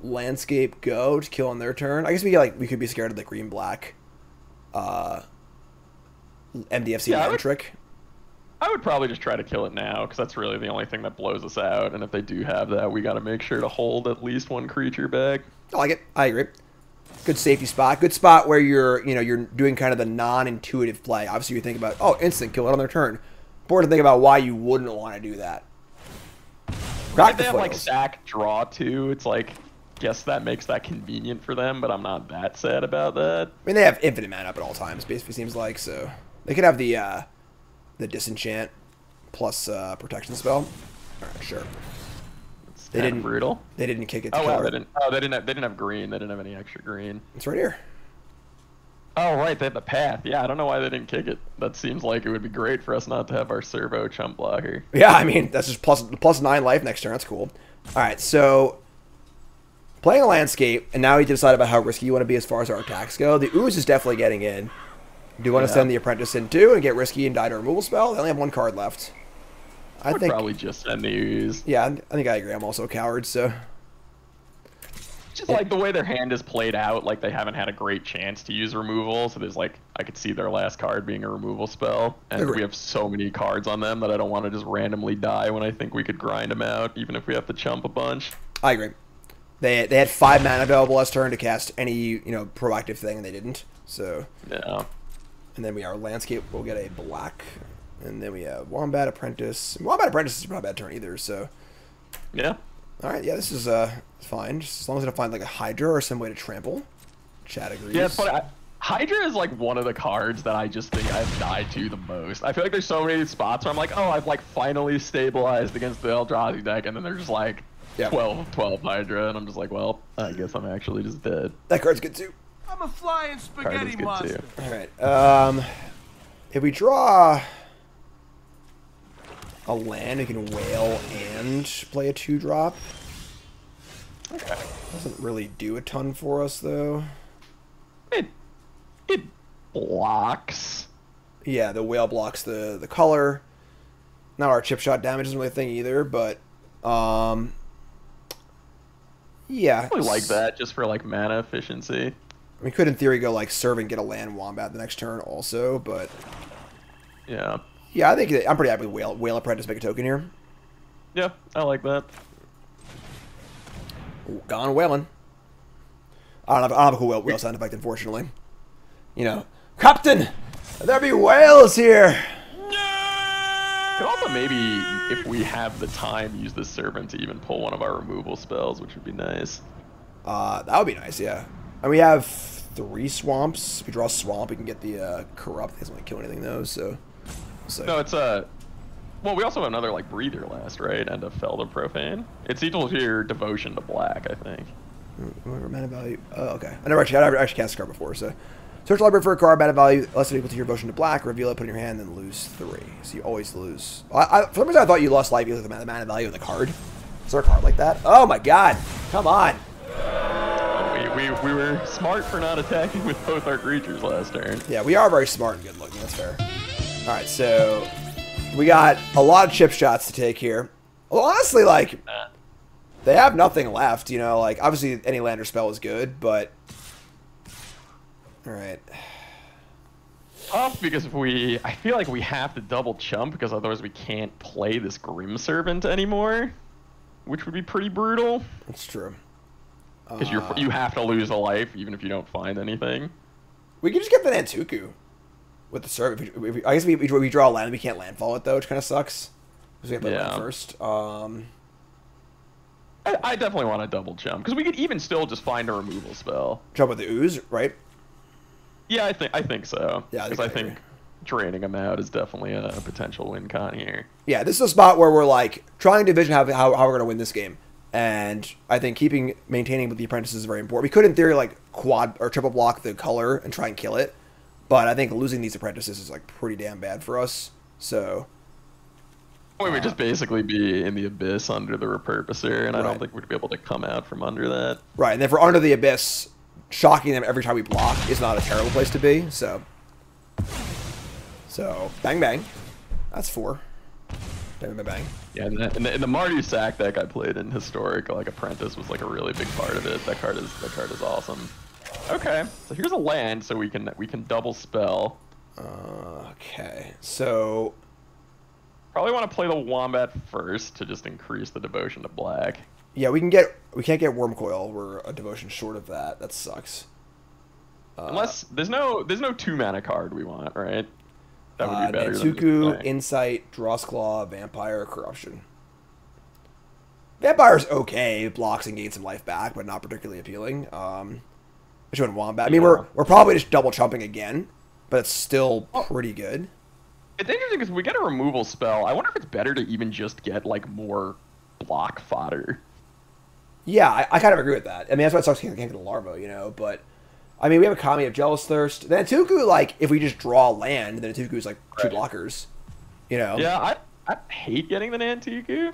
landscape go to kill on their turn. I guess we could be scared of the green black MDFC land trick.
I would probably just try to kill it now because that's really the only thing that blows us out. And if they do have that, we got to make sure to hold at least 1 creature back.
I like it. I agree. Good safety spot. Good spot where you're doing kind of the non-intuitive play. Obviously, you think about, oh, instant kill it on their turn. Important to think about why you wouldn't want to do that.
If they have like sack draw too, it's like, guess that makes that convenient for them, but I'm not that sad about that.
I mean, they have infinite mana up at all times, basically seems like, so they could have the disenchant plus protection spell. All right, sure. They didn't.
Brutal.
They didn't kick it. To
Oh
color.
wow, they didn't. Oh, they didn't have green. They didn't have any extra green.
It's right here.
Oh right, they have the path. Yeah, I don't know why they didn't kick it. That seems like it would be great for us not to have our servo chump blocker.
Yeah, I mean that's just plus 9 life next turn. That's cool. All right, so playing a landscape, and now you decide about how risky you want to be as far as our attacks go. The ooze is definitely getting in. Do you want to send the apprentice in too and get risky and die to a removal spell? They only have 1 card left. I
would
think
probably just send the ooze.
Yeah, I think I agree. I'm also a coward, so.
Just like the way their hand is played out, like they haven't had a great chance to use removal. So there's like, I could see their last card being a removal spell. And we have so many cards on them that I don't want to just randomly die when I think we could grind them out, even if we have to chump a bunch.
I agree. They had 5 mana available last turn to cast any, proactive thing, and they didn't. So.
Yeah.
And then we our landscape will get a black. And then we have Wombat Apprentice. Wombat Apprentice is not a bad turn either, so.
Yeah.
Alright, yeah, this is fine. Just as long as I don't find like a Hydra or some way to trample. Chad agrees.
Yeah, it's funny. Hydra is like one of the cards that I just think I've died to the most. I feel like there's so many spots where I'm like, oh, I've like finally stabilized against the Eldrazi deck, and then there's like 12 Hydra, and I'm just like, well, I guess I'm actually just dead.
That card's good too.
I'm a flying spaghetti monster.
Alright, if we draw a land, we can whale and play a 2-drop.
Okay.
Doesn't really do a ton for us though.
It blocks.
Yeah, the whale blocks the color. Now our chip shot damage isn't really a thing either, but yeah.
I really like that just for like mana efficiency.
We could in theory go like serve and get a land wombat the next turn also, but
yeah.
Yeah, I think I'm pretty happy with whale apprentice make a token here.
Yeah, I like that.
Ooh, gone whaling. I don't have a cool whale sound effect, unfortunately. Captain, there be whales here.
Could also maybe, if we have the time, use the servant to even pull one of our removal spells, which would be nice.
That would be nice, yeah. And we have 3 swamps. If we draw a swamp, we can get the corrupt. It doesn't really kill anything though, so.
No, it's well, we also have another like breather last, right? And a Felder Profane. It's equal to your devotion to black, I think.
Mana value. Oh, okay. I never actually cast a card before, so. Search the library for a card, mana value less than or equal to your devotion to black, reveal it, put it in your hand, then lose 3. So you always lose. For some reason I thought you lost life because of the mana value of the card. Is there a card like that? Oh my god. Come on.
We were smart for not attacking with both our creatures last turn.
Yeah, we are very smart and good looking, that's fair. Alright, so we got a lot of chip shots to take here. Well, honestly, like, they have nothing left, like, obviously any lander spell is good, but... Alright.
Tough, because I feel like we have to double chump, because otherwise we can't play this Grim Servant anymore, which would be pretty brutal.
That's true.
Because you have to lose a life, even if you don't find anything.
We can just get the Nantuku with the servant. I guess we draw a land and we can't landfall it, though, which kind of sucks. Because we have to play land first.
I definitely want to double jump, because we could even still just find a removal spell.
Jump with the ooze, right?
Yeah, I think so.
Yeah,
because I think draining them out is definitely a potential win con here.
Yeah, this is a spot where we're like trying to envision how we're going to win this game. And I think maintaining with the apprentices is very important. We could, in theory, like quad or triple block the color and try and kill it, but I think losing these apprentices is like pretty damn bad for us. So
we would just basically be in the abyss under the repurposer, and I don't think we'd be able to come out from under that.
Right, and if we're under the abyss, shocking them every time we block is not a terrible place to be. So bang bang, that's 4. Bang bang bang.
Yeah, in the Marty Sack deck I played in Historic, like Apprentice was like a really big part of it. That card is awesome. Okay, so here's a land, so we can double spell.
Okay, so
probably want to play the Wombat first to just increase the devotion to black.
Yeah, we can't get Wormcoil. We're a devotion short of that. That sucks.
Unless there's no 2 mana card we want, right? That would be better.
Nantuku, Insight, Drawsclaw, Vampire, Corruption. Vampire's okay. Blocks and gains some life back, but not particularly appealing. Especially when Wombat. I mean, we're probably just double chumping again, but it's still pretty good.
It's interesting because if we get a removal spell, I wonder if it's better to even just get like more block fodder.
Yeah, I kind of agree with that. I mean, that's why it sucks can't get a Larva, you know, but... I mean, we have a Kami of Jealous Thirst. Then Tuku, like, if we just draw land, then Tuku is like 2 blockers, you know?
Yeah, I hate getting the Nantuku.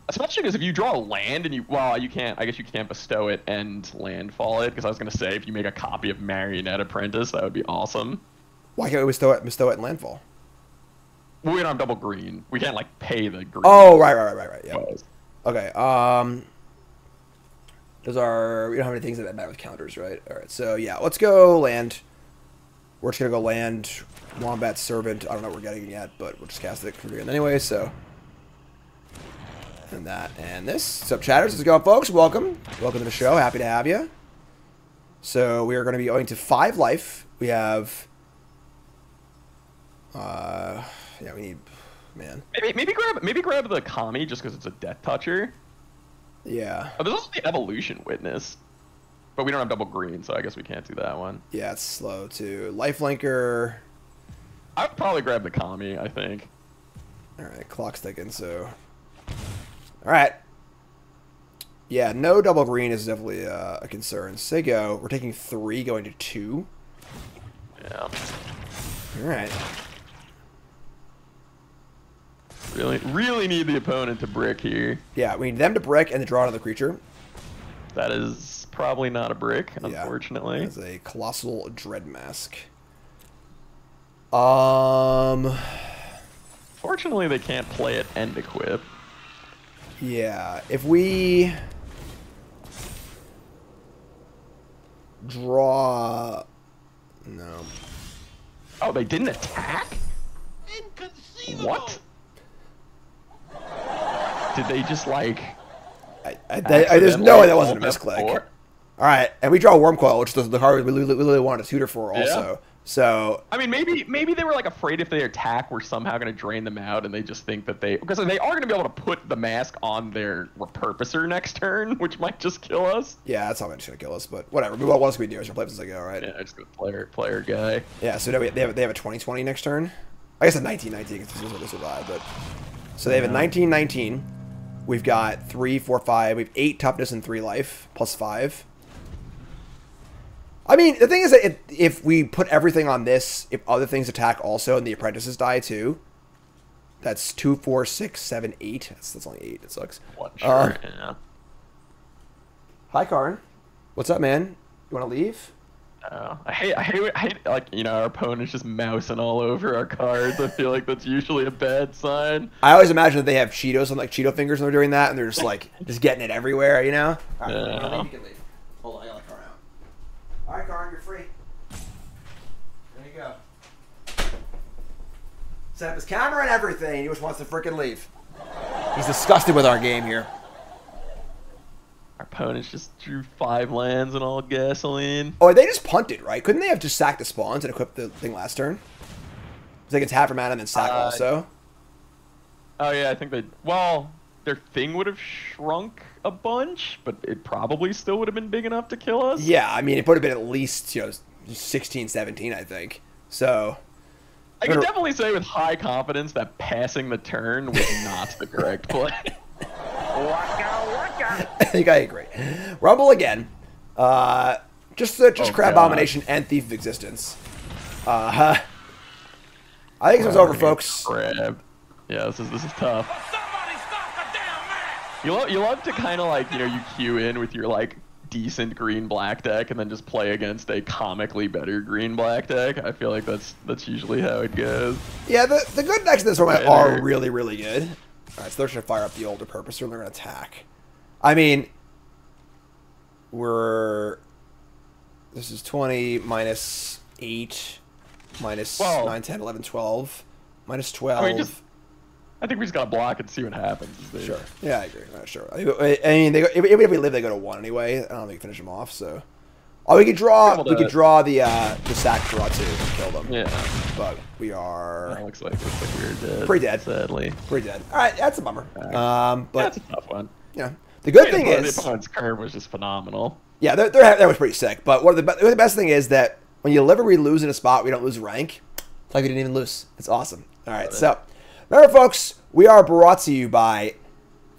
Especially because if you draw a land and you can't, I guess you can't bestow it and landfall it, because I was going to say, if you make a copy of Marionette Apprentice, that would be awesome.
Why can't we bestow it and landfall?
Well, we don't have double green. We can't, like, pay the green.
Oh, right, yeah. Okay, those are... We don't have any things that matter with counters, right? Alright, so, yeah, let's go land. We're just going to go land Wombat Servant. I don't know what we're getting yet, but we'll just cast it for the end anyway, so... And that, and this. What's up, chatters? How's it going, folks? Welcome. Welcome to the show. Happy to have you. So, we are going to be going to 5 life. We have... yeah, we need... Man.
Maybe grab the Kami just because it's a Death Toucher.
Yeah.
Oh, there's also the Evolution Witness. But we don't have double green, so I guess we can't do that one.
Yeah, it's slow, too. Lifelinker.
I would probably grab the Kami, I think.
Alright, clock's ticking, so... Alright. Yeah, no double green is definitely a concern. Say go. We're taking 3, going to 2.
Yeah.
Alright.
Really need the opponent to brick here.
Yeah, we need them to brick and to draw another creature.
That is probably not a brick, unfortunately.
Yeah, it's a Colossal Dread Mask.
Fortunately, they can't play it and equip.
Yeah, if we draw... No.
Oh, they didn't attack?
Inconceivable.
What? Did they just, like...
there's no way that wasn't a misclick. Alright, and we draw Wormcoil, which is the card we really wanted to tutor for also.
Yeah.
So...
I mean, maybe they were, like, afraid if they attack, we're somehow going to drain them out, and they just think that they... Because they are going to be able to put the mask on their Repurposer next turn, which might just kill us.
Yeah, that's not just going to kill us, but whatever. What else can we do? Just play this as I go, right?
Yeah, just go player guy.
Yeah, so they have a 20/20 next turn. I guess a 19/19 because this will die, but... So they have a 19/19. We've got 3, 4, 5. We have 8 toughness and 3 life, plus 5. I mean, the thing is that if we put everything on this, if other things attack also and the apprentices die too, that's 2, 4, 6, 7, 8. That's only 8. It sucks.
One sure, yeah.
Hi, Karn. What's up, man? You want to leave?
I hate, like, you know, our opponent's just mousing all over our cards. I feel like that's usually a bad sign.
I always imagine that they have Cheetos, like Cheeto fingers when they're doing that, and they're just like, just getting it everywhere, you know? All right,
yeah.
you can leave. Hold on, I got my Karn out. All right, Karn, you're free. There you go. Set up his camera and everything. He just wants to freaking leave. He's disgusted with our game here.
Our opponents just drew 5 lands and all gasoline.
Oh, they just punted, right? Couldn't they have just sacked the spawns and equipped the thing last turn? So they can tap for mana and then sack also?
Oh, yeah, I think they... Well, their thing would have shrunk a bunch, but it probably still would have been big enough to kill us.
Yeah, I mean, it would have been at least, you know, 16, 17, I think. So...
I can definitely say with high confidence that passing the turn was not the correct play.
I think I agree. Rumble again. Just Crab Abomination and Thief of Existence. I think this one's over, folks.
Crab. Yeah, this is tough.
Somebody stop the damn man!
You love to kind of like, you know, you queue in with your like decent green-black deck and then just play against a comically better green-black deck. I feel like that's usually how it goes.
Yeah, the good decks in this format are really, really good. Alright, so they're going to fire up the older Purposer and they're going to attack. I mean, this is 20 minus 8 minus 9, 10, 11, 12 minus 12.
I mean, I think we just got to block and see what happens.
Sure. Yeah, I agree. Sure. I mean, even if we live, they go to 1 anyway. I don't think we can finish them off, so... Oh, we could draw the sack draw too and kill them. Yeah. But we are...
That looks like we're dead.
Pretty dead.
Sadly.
Pretty dead. Alright, that's a bummer. But
that's a tough one.
Yeah. The good thing is...
The opponent's curve was just phenomenal.
Yeah, that was pretty sick. But the best thing is that when you live or we lose in a spot, we don't lose rank. It's like we didn't even lose. It's awesome. Alright, so... Remember, folks, we are brought to you by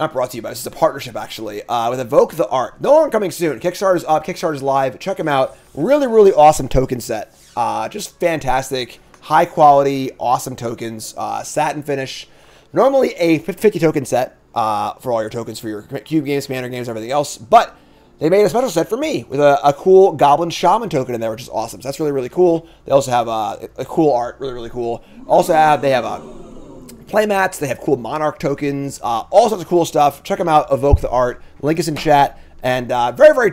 not brought to you, but this is a partnership actually with Evoke the Art. No longer coming soon. Kickstarter's up. Kickstarter's live. Check them out. Really, really awesome token set. Just fantastic, high quality, awesome tokens. Satin finish. Normally a 50 token set for all your tokens for your cube games, commander games, everything else. But they made a special set for me with a cool Goblin Shaman token in there, which is awesome. So that's really, really cool. They also have a cool art, really, really cool. Also they have playmats. They have cool Monarch tokens, all sorts of cool stuff. Check them out. Evoke the Art. Link is in chat, and very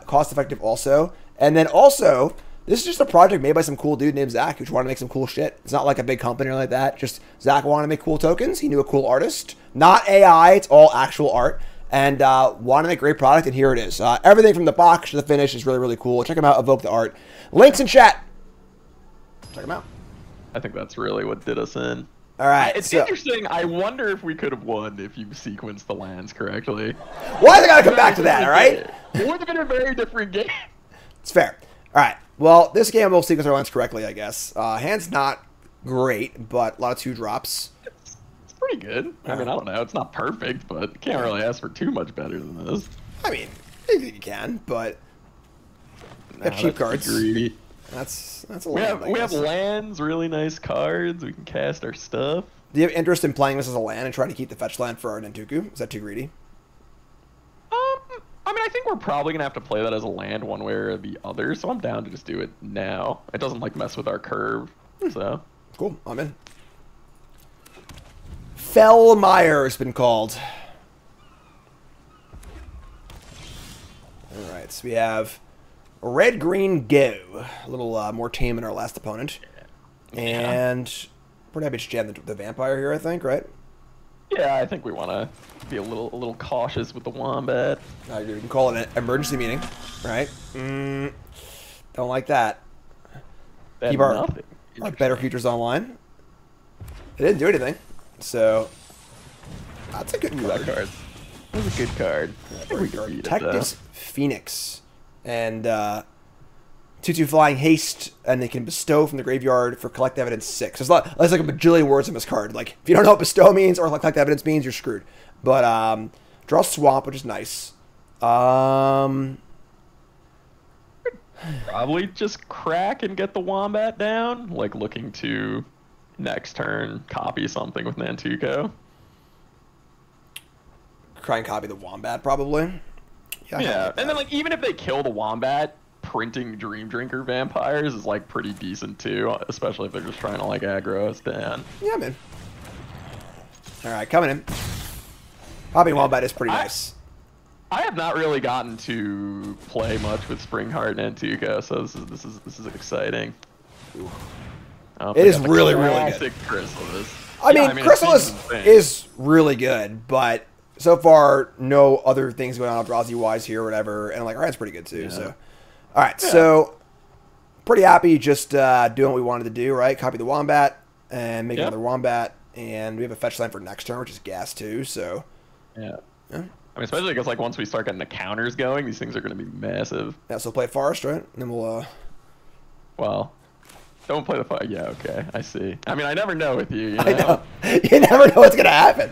cost effective also. And then also, this is just a project made by some cool dude named Zach who just wanted to make some cool shit. It's not like a big company or like that. Just Zach wanted to make cool tokens. He knew a cool artist, not AI. It's all actual art, and wanted to make a great product. And here it is. Everything from the box to the finish is really, really cool. Check them out. Evoke the Art. Links in chat. Check them out.
I think that's really what did us in.
All right,
it's interesting. I wonder if we could have won if you sequenced the lands correctly.
Why they gotta come back to that? All right,
it would have been a very different game.
It's fair. All right. Well, this game will sequence our lands correctly, I guess. Hand's not great, but a lot of 2-drops.
It's pretty good. I mean, I don't know. It's not perfect, but you can't really ask for too much better than this.
I mean, I think you can, but cheap cards.
Greedy.
That's a
we
land.
We have lands, really nice cards. We can cast our stuff.
Do you have interest in playing this as a land and trying to keep the fetch land for our Nantuku? Is that too greedy?
I mean, I think we're probably gonna have to play that as a land one way or the other. So I'm down to just do it now. It doesn't like mess with our curve. So
cool. I'm in. Fellmire has been called. All right, so we have Red Green Go, a little more tame than our last opponent, and pretty happy to jam the vampire here, I think, right?
Yeah, I think we want to be a little cautious with the wombat.
I agree. We can call it an emergency meeting, right? Don't like that. Keep our better features online. It didn't do anything, so that's a good card.
That's a good card.
Tectis Phoenix. And 2/2 flying haste, and they can bestow from the graveyard for collect evidence 6. There's like a bajillion words in this card. Like, if you don't know what bestow means or collect evidence means, you're screwed. But draw swamp, which is nice.
Probably just crack and get the wombat down. Like, looking to next turn copy something with Nantuko.
Try and copy the wombat, probably.
Yeah, and then like even if they kill the wombat, printing Dream Drinker vampires is like pretty decent too, especially if they're just trying to like aggro us down.
Yeah, man. All right, coming in. Popping wombat is pretty nice.
I have not really gotten to play much with Springheart and Nantuko, so this is exciting.
It is really good.
Chrysalis.
I mean Chrysalis is really good, but so far, no other things going on Eldrazi-wise here or whatever. And, like, our hand's pretty good, too. Yeah. So, all right. Yeah. So, pretty happy just doing what we wanted to do, right? Copy the Wombat and make another Wombat. And we have a fetch line for next turn, which is gas, too. So,
yeah. I mean, especially because, like, once we start getting the counters going, these things are going to be massive.
Yeah, so play Forest, right? And then we'll,
Well... Don't play the fight. Yeah, okay. I see. I mean, I never know with you, you know?
I know. You never know what's going to happen.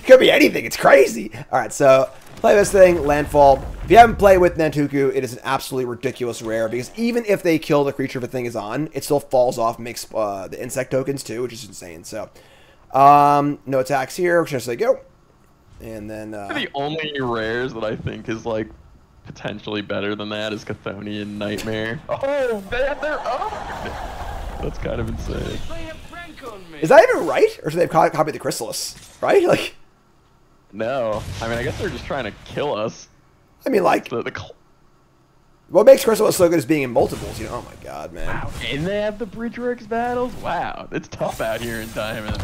Could be anything. It's crazy. All right, so play this thing, Landfall. If you haven't played with Nantuku, it is an absolutely ridiculous rare because even if they kill the creature the thing is on, it still falls off and makes the insect tokens too, which is insane. So, no attacks here. We're just say go. And then...
the only rares that I think is, like, potentially better than that is Chthonian Nightmare. Oh, man, they're up! That's kind of insane.
Is that even right? Or should they have copied the Chrysalis? Right? Like...
No. I mean, I guess they're just trying to kill us.
I mean, like... What makes Chrysalis so good is being in multiples, you know? Oh my god, man.
Wow, and they have the Bridgeworks battles? Wow, it's tough out here in Diamond.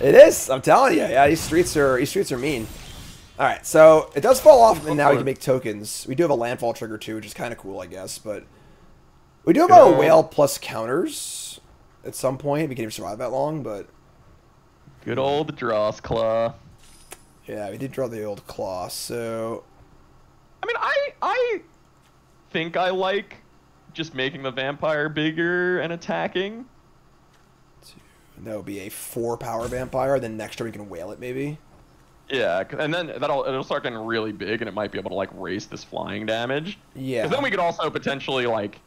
It is, I'm telling you. Yeah, these streets are mean. Alright, so it does fall off, and now we can make tokens. We do have a landfall trigger, too, which is kind of cool, I guess, but... We do have a whale plus counters at some point. We can't even survive that long, but...
Good old Dross Claw.
Yeah, we did draw the old claw, so...
I mean, I think I like just making the vampire bigger and attacking.
That would be a 4-power vampire, then next turn we can whale it, maybe.
Yeah, and then it'll start getting really big, and it might be able to like race this flying damage.
Yeah.
Because then we could also potentially like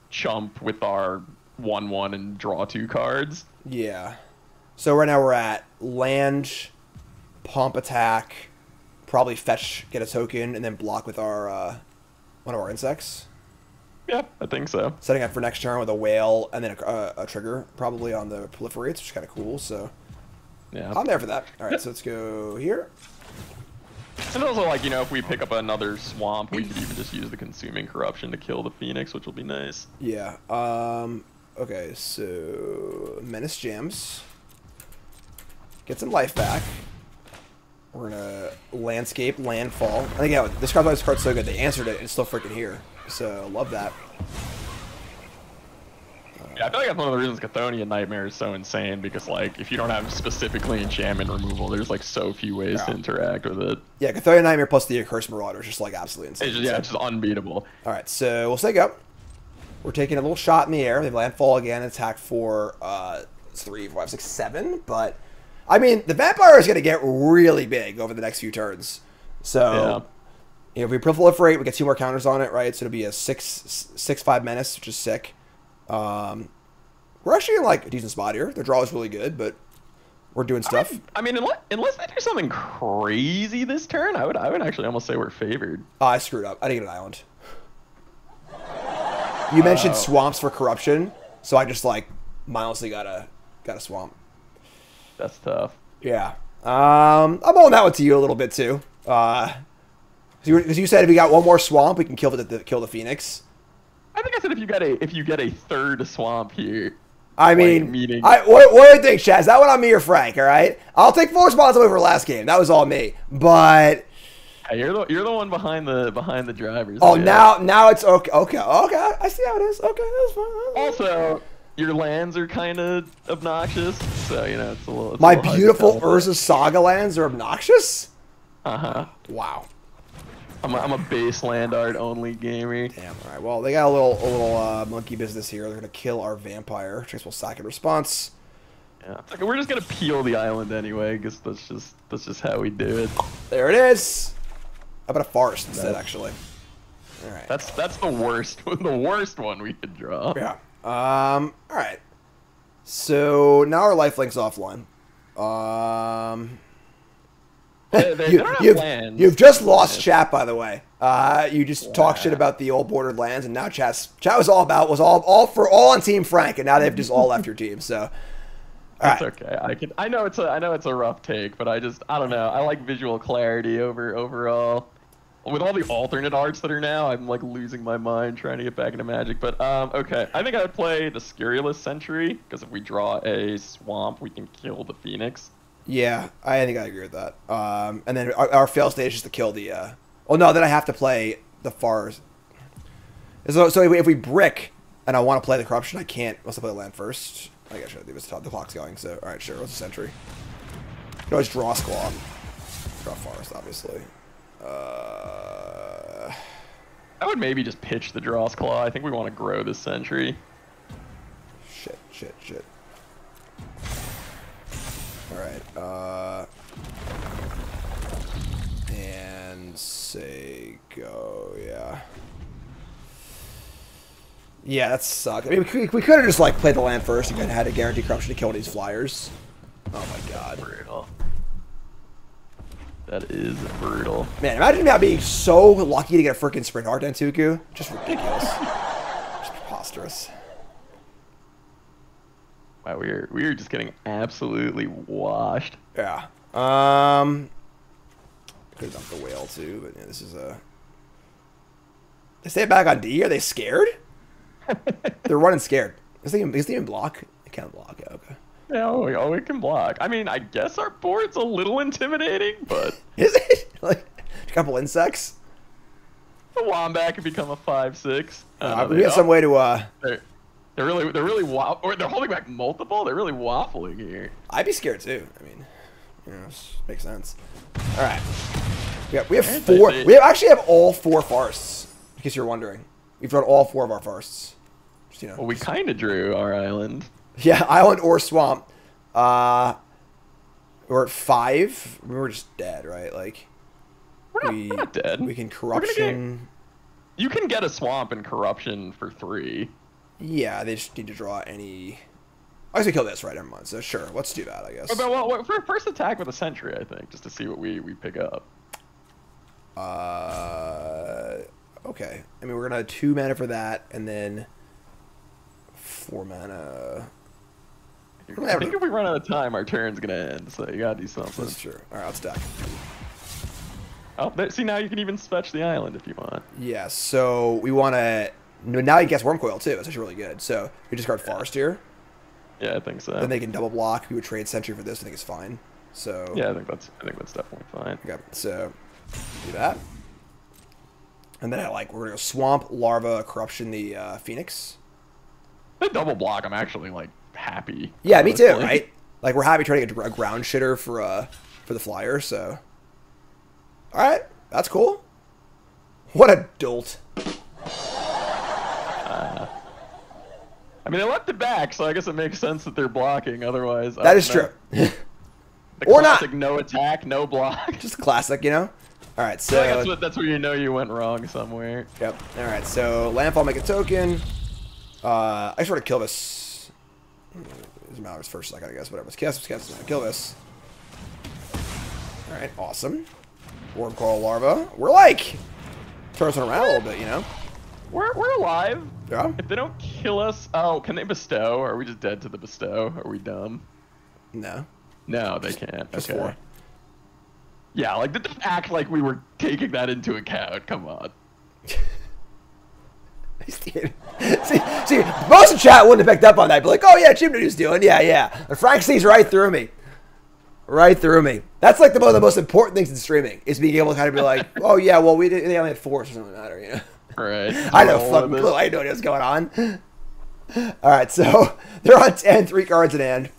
chump with our 1/1 and draw 2 cards.
Yeah. So right now we're at land, pump attack, probably fetch, get a token, and then block with our one of our insects.
Yeah, I think so.
Setting up for next turn with a whale and then a trigger probably on the proliferates, which is kind of cool. So
yeah,
I'm there for that. All right, so let's go here.
And also, like, if we pick up another swamp, we could even just use the consuming corruption to kill the phoenix, which will be nice.
Yeah. Okay, so menace jams. Get some life back. We're gonna landscape, landfall. And again, this card's so good. They answered it and it's still freaking here. So love that.
Yeah, I feel like that's one of the reasons Chthonian Nightmare is so insane, because like if you don't have specifically enchantment removal, there's like so few ways to interact with it.
Yeah, Chthonian Nightmare plus the Accursed Marauder is just like absolutely insane.
It's just unbeatable.
All right, so we'll say go. We're taking a little shot in the air. They landfall again, attack for 3, 4, 5, 6, 7. But I mean, the vampire is gonna get really big over the next few turns. So. Yeah. If we proliferate, we get 2 more counters on it, right? So it'll be a 6/5 menace, which is sick. We're actually in like a decent spot here. The draw is really good, but we're doing stuff.
I mean, unless they do something crazy this turn, I would actually almost say we're favored.
Oh, I screwed up. I didn't get an island. You mentioned swamps for corruption, so I just like mindlessly got a swamp.
That's tough.
Yeah. I'm holding that one to you a little bit too. Because you said if we got one more swamp, we can kill the phoenix.
I think I said if you get a third swamp here.
I mean, what do you think, Chaz? Is that one on me or Frank? All right, I'll take full responsibility for last game. That was all me. But
hey, you're the one behind the drivers.
Oh, now it's okay. Okay, I see how it is. Okay, that's fine.
Also, your lands are kind of obnoxious, so it's a little.
My beautiful Urza Saga lands are obnoxious.
Wow. I'm a base land art only gamer.
Damn. All right. Well, they got a little monkey business here. They're gonna kill our vampire. Chase will sack in response.
Yeah. Like, we're just gonna peel the island anyway, because that's just how we do it.
There it is. How about a forest instead, actually? All right.
That's the worst one we could draw.
Yeah. All right. So now our lifelink's offline. You've just lost chat, by the way. You just talked shit about the old bordered lands, and now chat was all on Team Frank, and now they've just all left your team. So,
that's okay. I know it's a rough take, but I don't know. I like visual clarity overall. With all the alternate arts that are now, I'm like losing my mind trying to get back into Magic. But okay, I think I would play the Scurrilous Sentry, because if we draw a swamp, we can kill the Phoenix.
Yeah, I think I agree with that. And then our fail stage is to kill the... Oh, no, then I have to play the Fars. So if we brick and I want to play the Corruption, I can't. Let's play the land first. I guess I should do this. The clock's going, so... Alright, sure. What's a Sentry? You can always draw Squall. Draw Forest, obviously.
I would maybe just pitch the Draw's Claw. I think we want to grow this Sentry.
Shit. Alright, and say go, yeah. Yeah, that sucked. I mean, we could have just, like, played the land first and had a guaranteed corruption to kill these flyers. Oh my god.
Brutal. That is brutal.
Man, imagine now being so lucky to get a freaking Sprint Heart Dentuku. Just ridiculous. Just preposterous.
Wow, we are just getting absolutely washed.
Yeah. Could have dumped the whale too, but yeah, this is a. They stay back on D. Are they scared? They're running scared. Is they even block? They can't block. Yeah, okay.
Yeah, we can block. I mean, I guess our board's a little intimidating, but
is it like a couple insects?
The Wombat could become a 5/6.
We got some way to.
They're really or they're holding back multiple. They're really waffling here.
I'd be scared too. I mean, makes sense. All right. We have 4. We actually have all 4 forests. In case you're wondering, we've drawn all 4 of our forests. Just,
Well, we kind of drew our island.
Yeah, island or swamp. We're at 5. We were just dead, right? Like
We're not dead.
We can corruption.
You can get a swamp and corruption for 3.
Yeah, they just need to draw any. I guess we kill this, right? Every month. So sure, let's do that. I guess.
Well, for first attack with a sentry, I think, just to see what we pick up.
Okay. I mean, we're gonna 2 mana for that, and then 4 mana.
I think if we run out of time, our turn's gonna end. So you gotta do something.
That's true. All right, let's stack.
Oh, see, now you can even fetch the island if you want.
Yeah. So we want to. Now he gets Worm Coil too. It's actually really good. So we discard Forest here.
Yeah, I think so.
Then they can double block. We would trade Sentry for this. I think it's fine. So
yeah, I think that's definitely fine.
Okay, so do that. And then we're gonna go Swamp, Larva, Corruption, the Phoenix.
They double block. I'm actually like happy.
Yeah, me too. Right? Like we're happy trying to get a ground shitter for the flyer. So all right, that's cool. What a dolt.
I mean, they left it back, so I guess it makes sense that they're blocking. Otherwise,
that is true.
Or classic, not. No attack, no block.
Just classic, you know. All right, so
that's where you know you went wrong somewhere.
Yep. All right, so landfall, make a token. I just want to kill this. Doesn't matter. It's first, second, I guess. Whatever. Let's cast. Kill this. All right, awesome. Worm Coral Larva. We're like turning around a little bit, you know.
We're alive.
Yeah.
If they don't kill us, oh, can they bestow? Or are we just dead to the bestow? Are we dumb?
No.
No, they can't.
Just
okay.
4.
Yeah, like they didn't act like we were taking that into account. Come on.
see, most of chat wouldn't have picked up on that. But like, oh yeah, Jim knew what he was doing. Yeah. And Frank sees right through me. Right through me. That's like the most important things in streaming is being able to kind of be like, oh yeah, well they only had 4, so it doesn't matter, you know.
Right.
I know fucking clue. I know what's going on. All right, so they're on 10, 3 cards in hand.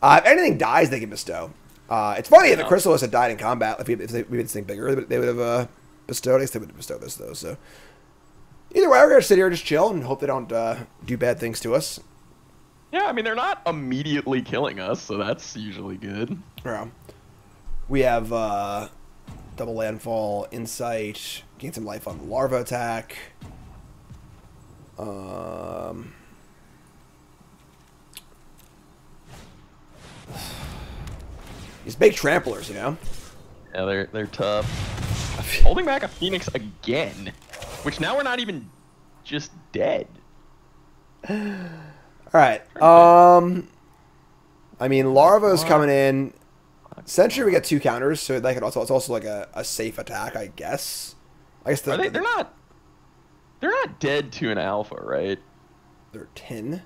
If anything dies, they can bestow. It's funny if the Chrysalis had died in combat. If we did this thing bigger, they would have bestowed. I guess they would have bestowed this though. So either way, we're gonna sit here and just chill and hope they don't do bad things to us.
Yeah, I mean they're not immediately killing us, so that's usually good.
Yeah. We have double landfall, insight, gain some life on the larva attack. These big tramplers, you know.
Yeah, they're tough. Holding back a Phoenix again, which now we're not even just dead.
All right. I mean, larva's coming in. Sentry, we get 2 counters, so they can also it's also like a safe attack, I guess. I guess
they're not dead to an alpha, right?
They're 10.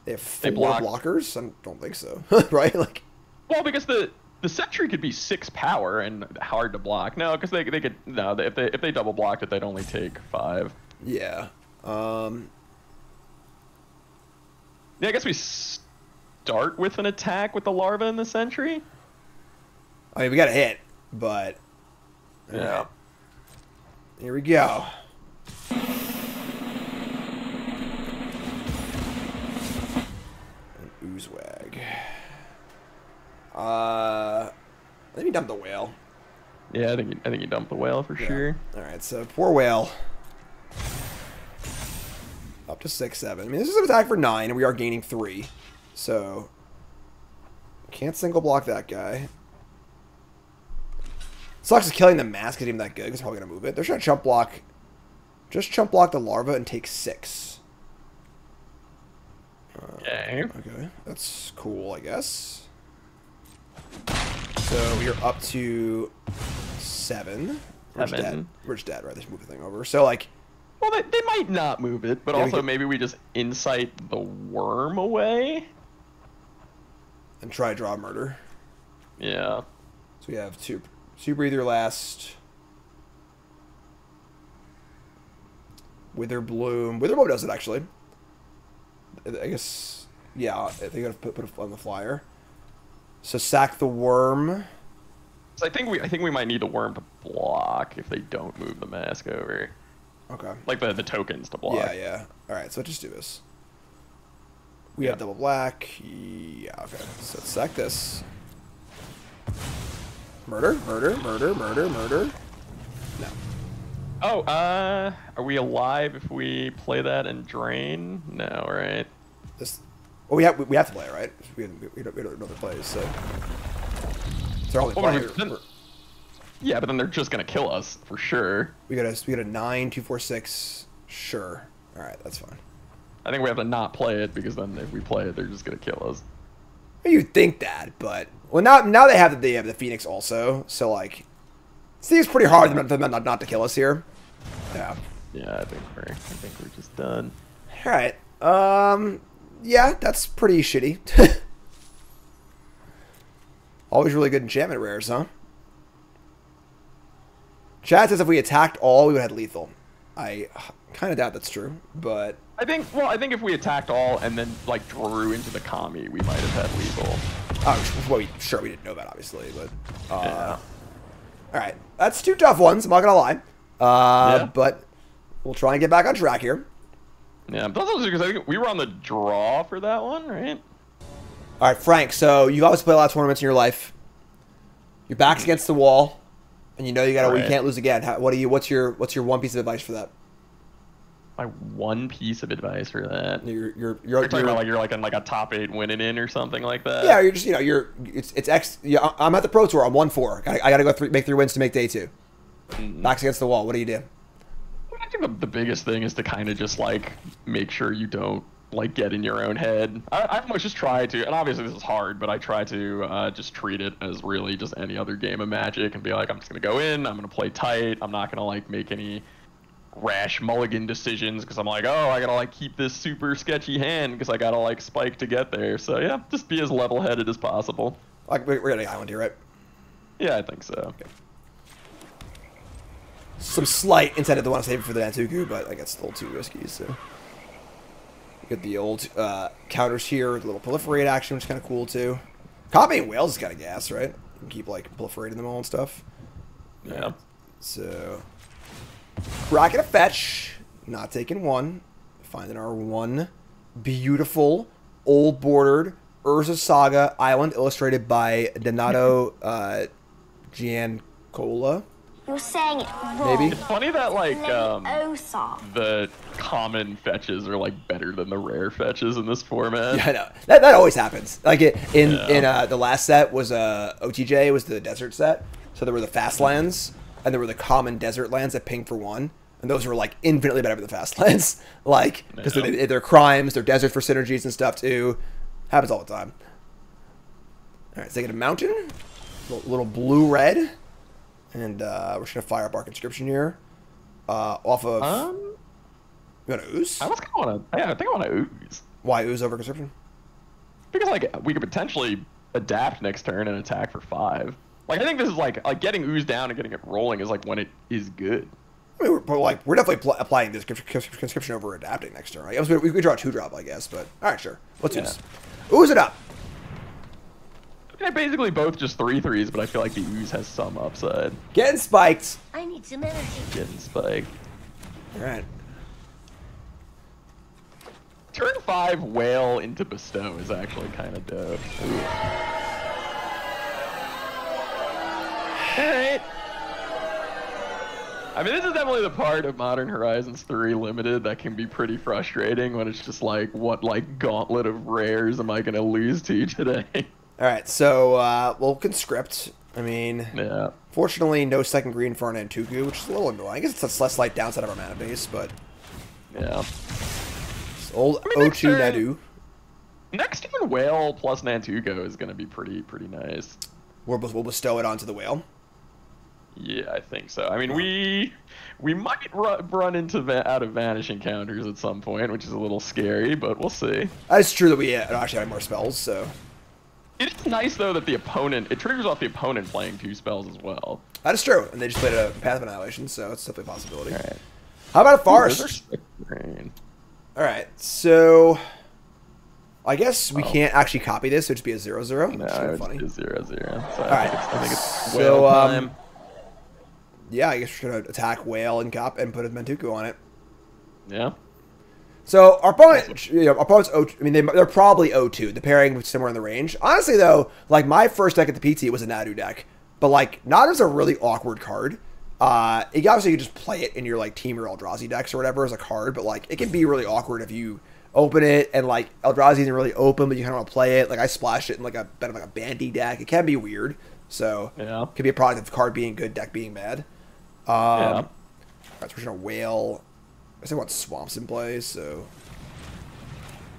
They have 4 blockers. I don't think so, right? Like,
well, because the Sentry could be 6 power and hard to block. No, because they could if they double blocked it, they'd only take 5.
Yeah.
Yeah, I guess we start with an attack with the larva and the Sentry.
I mean, we got a hit, but
yeah.
Here we go. An Oozewag. Let me dump the whale.
Yeah, I think you dumped the whale for sure.
All right, so poor whale. Up to 6, 7. I mean, this is an attack for 9, and we are gaining 3. So can't single block that guy. Sucks is killing the mask isn't even that good because probably gonna move it. They're trying to chump block. Just chump block the larva and take 6.
Okay.
Okay, that's cool, I guess. So we are up to 7. We're just dead. We're just dead, right? They should move the thing over. So like,
well, they might not move it, but also maybe we just insight the worm away
and try draw murder.
Yeah.
So we have 2 breather last. Wither Bloom. Wither Bloom does it actually. I guess. Yeah, I think I gotta put it on the flyer. So sack the worm.
So I think we might need the worm to block if they don't move the mask over.
Okay.
Like the tokens to block.
Yeah. All right, so let's just do this. We have double black. Yeah, okay. So let's sack this. Murder, murder, murder, murder, murder. No.
Oh, are we alive if we play that and drain? No, right?
This. Well, we have to play it, right? We don't know the plays, so. So all
yeah, but then they're just gonna kill us for sure.
We got a 9, 2, 4, 6. Sure. All right, that's fine.
I think we have to not play it because then if we play it, they're just gonna kill us.
You'd think that, but well, now they have the Phoenix also, so like, it seems pretty hard for them not to kill us here. Yeah.
Yeah, I think we're just done.
All right. Yeah, that's pretty shitty. Always really good enchantment rares, huh? Chad says if we attacked all, we would have lethal. I kind of doubt that's true, but
I think if we attacked all and then like drew into the Kami, we might have had lethal.
Oh, well, sure, we didn't know that obviously, but
Yeah.
All right, that's two tough ones. I'm not gonna lie,
Yeah.
but we'll try and get back on track here.
Yeah, but also because I think we were on the draw for that one, right?
All right, Frank. So you've always played a lot of tournaments in your life. Your back's against the wall, and you know you
Right.
can't lose again. What's your one piece of advice for that?
My one piece of advice for that.
You're
talking about like you're like in like a top 8 winning in or something like that.
Yeah, you're just it's X. Yeah, I'm at the Pro Tour. I'm 1-4. I gotta go make 3 wins to make day 2. Back's against the wall. What do you do?
I think the biggest thing is to kind of just like make sure you don't like get in your own head. I almost just try to, and obviously this is hard, but I try to just treat it as really just any other game of Magic and be like, I'm just gonna go in, I'm gonna play tight, I'm not gonna like make any rash mulligan decisions because I'm like, oh, I gotta like keep this super sketchy hand because I gotta like spike to get there. So yeah, just be as level-headed as possible.
Like we're getting an island here, right?
Yeah, I think so.
Okay. Some slight incentive to want to save it for the Nantuku, but like it's still too risky. So you get the old counters here with a little proliferate action, which is kind of cool too. Copying whales is kind of gas, right? You can keep like proliferating them all and stuff.
Yeah.
So rocking a fetch, not taking one, finding our one beautiful old bordered Urza Saga island illustrated by Donato Giancola.
You're saying it wrong.
Maybe.
It's funny that like
Leviosa.
the common fetches are like better than the rare fetches in this format.
Yeah, I know. That always happens. Like in the last set was OTJ was the desert set, so there were the fast lands and there were the common desert lands that ping for 1, and those were like infinitely better than the fast lands, like because they're crimes, they're desert for synergies and stuff too. Happens all the time. All right, let's take a mountain, little blue red. And we're just gonna fire up our conscription here. Off of. You want to ooze?
I was kind of want to. Yeah, I think I want to ooze.
Why ooze over conscription?
Because like we could potentially adapt next turn and attack for 5. Like I think this is like getting ooze down and getting it rolling is like when it is good.
I mean, we're definitely applying this conscription over adapting next turn. Right? We could draw a 2-drop, I guess, but all right, sure. Let's ooze. Ooze it up.
They're basically both just 3/3s, but I feel like the ooze has some upside.
Getting spiked.
I need some energy.
Getting spiked.
All right.
Turn 5 whale into bestow is actually kind of dope. Alright. I mean, this is definitely the part of Modern Horizons 3 Limited that can be pretty frustrating when it's just like, what like gauntlet of rares am I going to lose to today?
All right, so we'll conscript. I mean,
Yeah.
fortunately, no second green for our Nantuku, which is a little annoying. I guess it's a less slight downside of our mana base, but
Yeah.
it's old
I mean, next
O2
turn-
Nadu.
Next turn, whale plus Nantuko is going to be pretty nice.
We'll bestow it onto the whale.
Yeah, I think so. I mean, we might run into out of vanishing counters at some point, which is a little scary, but we'll see.
It's true that we actually have more spells, so.
It's nice though that the opponent it triggers off the opponent playing 2 spells as well.
That is true, and they just played a Path of Annihilation, so it's definitely a possibility.
All right.
How about a
Ooh,
Forest?
those are green.
All right, so I guess we can't actually copy this, so it'd just be a 0/0.
No,
That's kind of
it's
funny.
0/0. So
All right,
I think it's
so
whale time.
yeah, I guess we're gonna attack whale and and put a Mantuku on it.
Yeah.
So our opponent, our opponent's O2. I mean, they're probably O2. The pairing was somewhere in the range. Honestly, though, like my first deck at the PT was a Nadu deck. but like Nada's a really awkward card. Obviously you just play it in your like team or Eldrazi decks or whatever as a card, but like it can be really awkward if you open it and like Eldrazi isn't really open, but you kind of want to play it. Like I splashed it in like a bit of like a bandy deck. It can be weird, so
Yeah.
it could be a product of card being good, deck being bad.
Yeah.
Alright, so we're just gonna whale. I still want swamps in play, so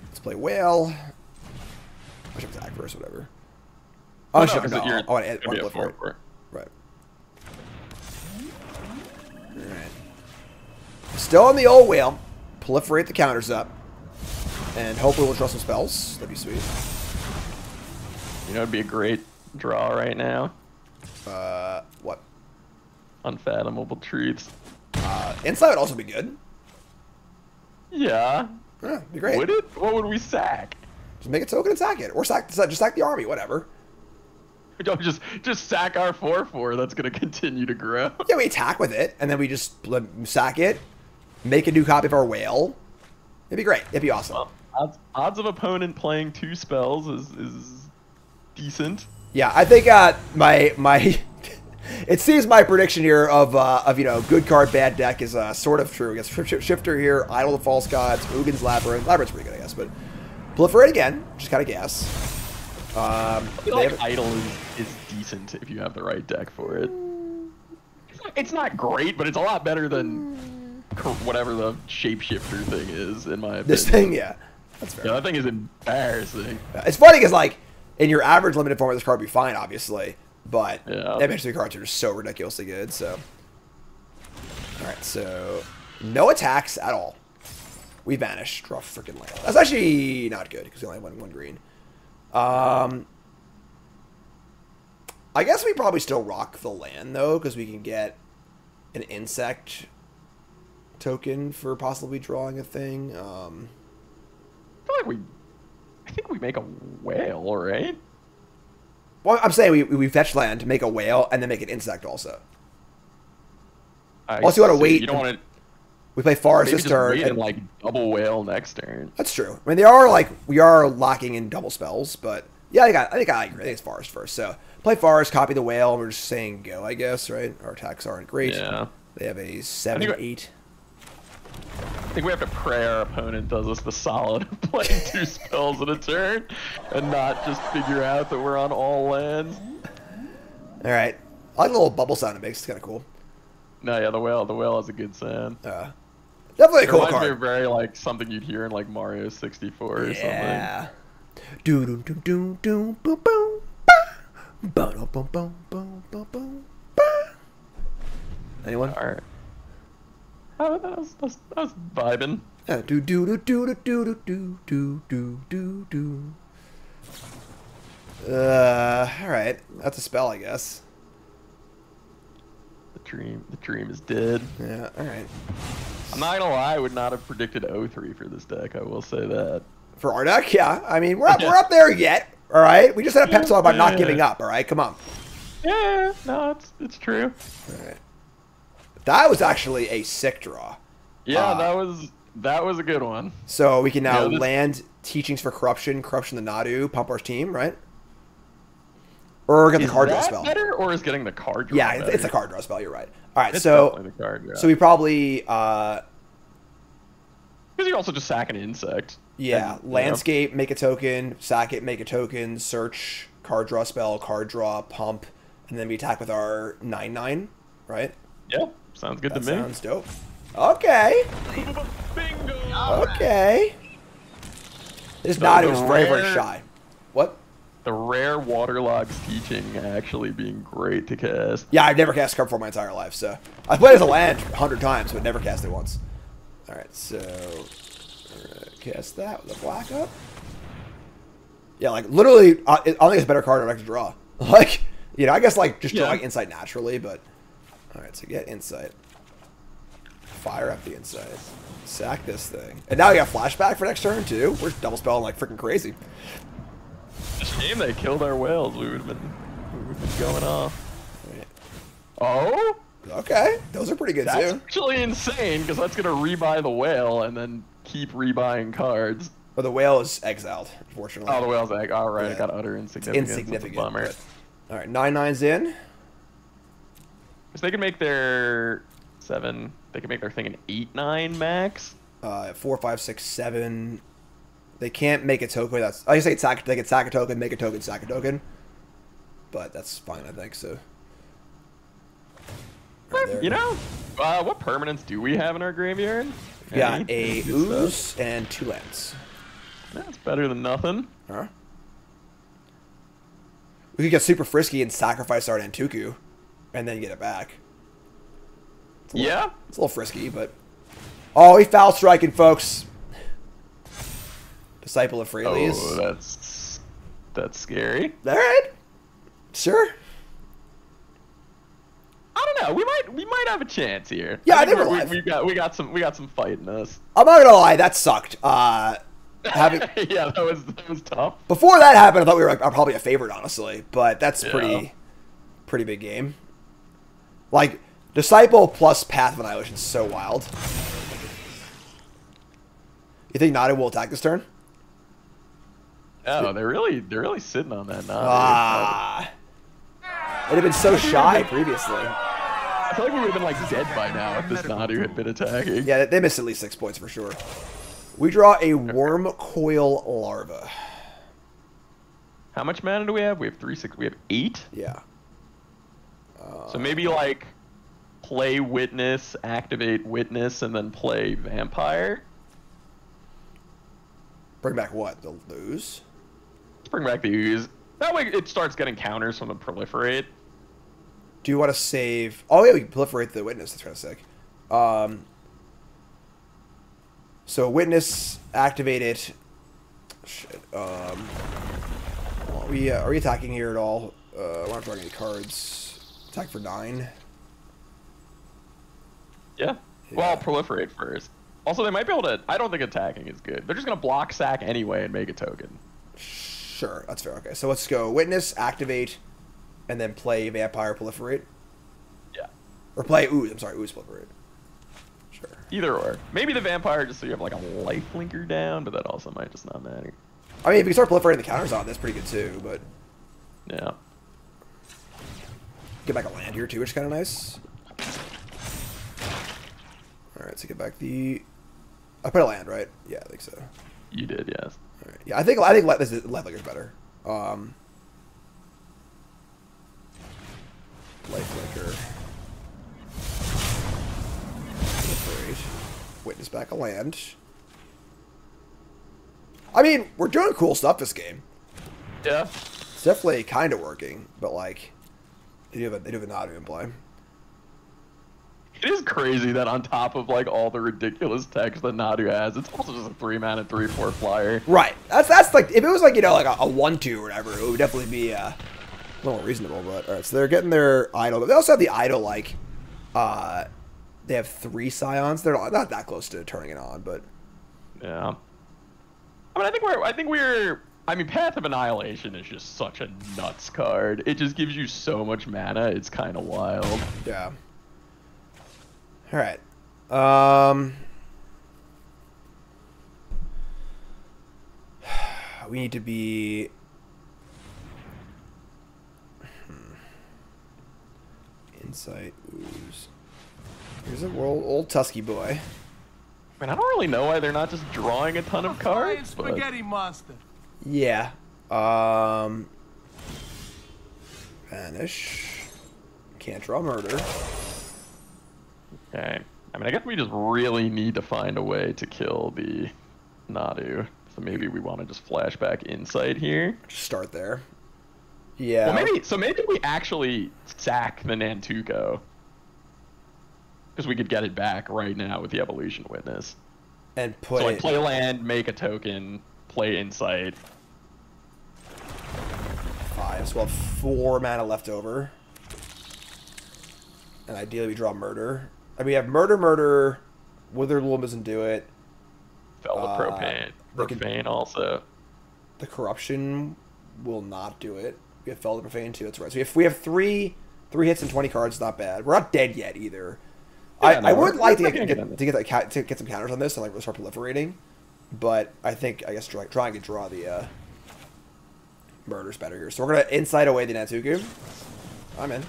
let's play whale. I should attack first, whatever. Oh,
no,
shit,
'cause
no,
you're-
I want to
it'd be a
proliferate.
4/4.
Right. Alright. Still in the old whale. Proliferate the counters up. And hopefully we'll draw some spells. That'd be sweet.
You know, it'd be a great draw right now.
What?
Unfathomable truths.
Insight would also be good.
Yeah.
Yeah, it'd be great.
Would it? What would we sack?
Just make a token and sack it. Or just sack the army, whatever.
Don't just sack our 4/4. That's gonna continue to grow.
Yeah, we attack with it, and then we just sack it, make a new copy of our whale. It'd be great. It'd be awesome.
Well, odds of opponent playing 2 spells is decent.
Yeah, I think my it seems my prediction here of you know, good card, bad deck is sort of true. I guess Shifter here, Idol the False Gods, Ugin's Labyrinth. Labyrinth's pretty good, I guess, but Proliferate again, just kind of guess.
I feel like Idol is decent if you have the right deck for it. It's not great, but it's a lot better than whatever the shapeshifter thing is, in my opinion.
This thing, yeah, that's fair.
Yeah, that thing is embarrassing.
It's funny because like in your average limited format, this card would be fine, obviously, but
Yeah.
eventually cards are just so ridiculously good. So, all right, so no attacks at all. We vanish, draw freaking land. That's actually not good because we only have one green. I guess we probably still rock the land though, because we can get an insect token for possibly drawing a thing.
I feel like I think we make a whale, right?
Well, I'm saying we fetch land to make a whale and then make an insect also. Also, you want to wait.
You don't want to.
We play forest
Maybe
this
just
turn.
wait
And,
and like double whale next turn.
that's true. I mean, we are lacking in double spells, but yeah, I think I agree. I think it's forest first. So play forest, copy the whale, and we're just saying go, I guess, right? Our attacks aren't great.
Yeah.
They have a 7/8.
I think we have to pray our opponent does us the solid of playing 2 spells in a turn, and not just figure out that we're on all lands.
All right, I like the little bubble sound it makes. It's kind of cool.
No, yeah, the whale has a good sound.
Definitely a
It
cool
reminds me
card.
of very like something you'd hear in like Mario 64 or
Yeah. Do do do do do boom boom ba boom boom boom boom boom boom ba. Anyone?
something. Alright. Oh, that was vibing.
Yeah. Do do do do do do do do do do. All right. That's a spell, I guess.
The dream is dead.
Yeah. All right.
I'm not gonna lie, I would not have predicted 0-3 for this deck. I will say that.
For our deck, yeah. I mean, we're up there yet. All right. We just had a pep talk about not giving up. All right. Come on.
Yeah, no, it's true.
All right. That was actually a sick draw.
Yeah, that was a good one.
So we can now
Yeah, this-
land Teachings for Corruption the Nadu, pump our team, right? Or get the card draw
Is that
spell.
better, or is getting the card draw
Yeah,
better?
it's a card draw spell. You're right. All right,
It's
so
definitely the card draw.
we probably
because you're also just sacking an insect.
yeah,
And, you know,
landscape, make a token, sack it, make a token, search, card draw spell, card draw, pump, and then we attack with our 9/9, right?
Yeah, sounds good
That
to me.
sounds dope. Okay.
Bingo.
Okay. This
So
Nadu
the
is very, very
rare-
shy. What?
The rare Waterlogg's teaching actually being great to cast.
Yeah, I've never cast card for my entire life, so I played as a land 100 times, but never cast it once. All right, so cast that with a black up. Yeah, like literally, I think it's a better card I'd like to draw. Like, you know, I guess like just drawing insight naturally, but all right, so get insight, fire up the insight, sack this thing, and now we got flashback for next turn too. We're double spelling like freaking crazy.
It's a shame they killed our whales. We would have been going off. Oh,
Okay, those are pretty good
that's
too.
actually insane because that's gonna rebuy the whale and then keep rebuying cards.
But the whale is exiled, unfortunately.
Oh, the whale's like, all right,
Yeah.
I got utter insignificance. That's a
Insignificant.
bummer.
All right, 9/9's in.
Because they can make their 7. They can make their thing an 8/9 max.
4, 5, 6, 7. They can't make a token. That's I say sack. They can sack a token, make a token, sack a token. But that's fine, I think. So. Right,
you know, what permanents do we have in our graveyard?
We got a ooze and 2 lands.
That's better than nothing.
Huh? We could get super frisky and sacrifice our Nantuku, and then get it back. It's a little frisky, but oh, he foul striking, folks. Disciple of Frehley's.
Oh, that's scary.
All right, sure.
I don't know. We might have a chance here.
Yeah, I think we're live.
we got some fight in us.
I'm not gonna lie, that sucked. Having
yeah, that was tough.
Before that happened, I thought we were probably a favorite, honestly. But that's pretty big game. Like Disciple plus Path of Annihilation is so wild. You think Nadu will attack this turn?
Oh, they're really sitting on that Nadu.
They'd have been so shy previously.
I feel like we would have been like dead by now if this Nadu had been attacking.
Yeah, they missed at least 6 points for sure. We draw a Worm Coil Larva.
How much mana do we have? We have 3, 6. We have 8.
Yeah.
So maybe like play Witness, activate Witness, and then play Vampire.
Bring back what? The ooze?
Let's bring back the ooze. That way it starts getting counters from the proliferate.
Do you want to save? Oh yeah, we can proliferate the Witness. That's kind of sick. So Witness, activate it. Shit. Are we attacking here at all? We're not drawing any cards. Attack for 9.
Yeah. Well, proliferate first. Also, they might be able to. I don't think attacking is good. They're just gonna block sack anyway and make a token.
Sure, that's fair. Okay, so let's go Witness, activate, and then play Vampire, proliferate.
Yeah.
Or play ooze. I'm sorry, ooze, proliferate. Sure.
Either or. Maybe the Vampire just so you have like a lifelinker down, but that also might just not matter.
I mean, if you start proliferating the counters on, that's pretty good too. But
yeah.
Get back a land here too, which is kind of nice. All right, so get back the. I put a land, right? Yeah, I think so.
You did, yes.
All right. Yeah, I think lifelinker's better. Lifelinker. Witness back a land. I mean, we're doing cool stuff this game.
Yeah.
It's definitely kind of working, but like, they do have a Nadu in play.
It is crazy that on top of like all the ridiculous text that Nadu has, it's also just a 3-mana 3/4 flyer.
Right. That's like if it was like like a 1/2 or whatever, it would definitely be a little more reasonable. But all right, so they're getting their idol. But they also have the idol like, they have 3 Scions. They're not that close to turning it on, but
yeah. I mean, Path of Annihilation is just such a nuts card. It just gives you so much mana. It's kind of wild.
Yeah. All right. We need to be. Insight ooze. Here's a old Tusky boy.
I mean, I don't really know why they're not just drawing a ton of cards.
Spaghetti monster.
Yeah. Vanish. Can't draw murder.
Okay. I mean, I guess we just really need to find a way to kill the Nadu. So maybe we want to just flashback Insight here.
Just start there. Yeah.
Well, maybe we actually sack the Nantuko. Because we could get it back right now with the Evolution Witness.
And put
so like play land, make a token, play Insight.
5, so we'll have 4 mana left over. And ideally we draw murder. I mean, we have murder, Withered Loom doesn't do it.
Fell the Propane. Profane also.
The Corruption will not do it. We have Fell the Profane too, that's right. So we have 3 hits and 20 cards, not bad. We're not dead yet either. Yeah, I would like to get some counters on this and like start proliferating, but I guess trying to draw the murder's better here. So we're gonna Insight away the Nantuku. I'm in.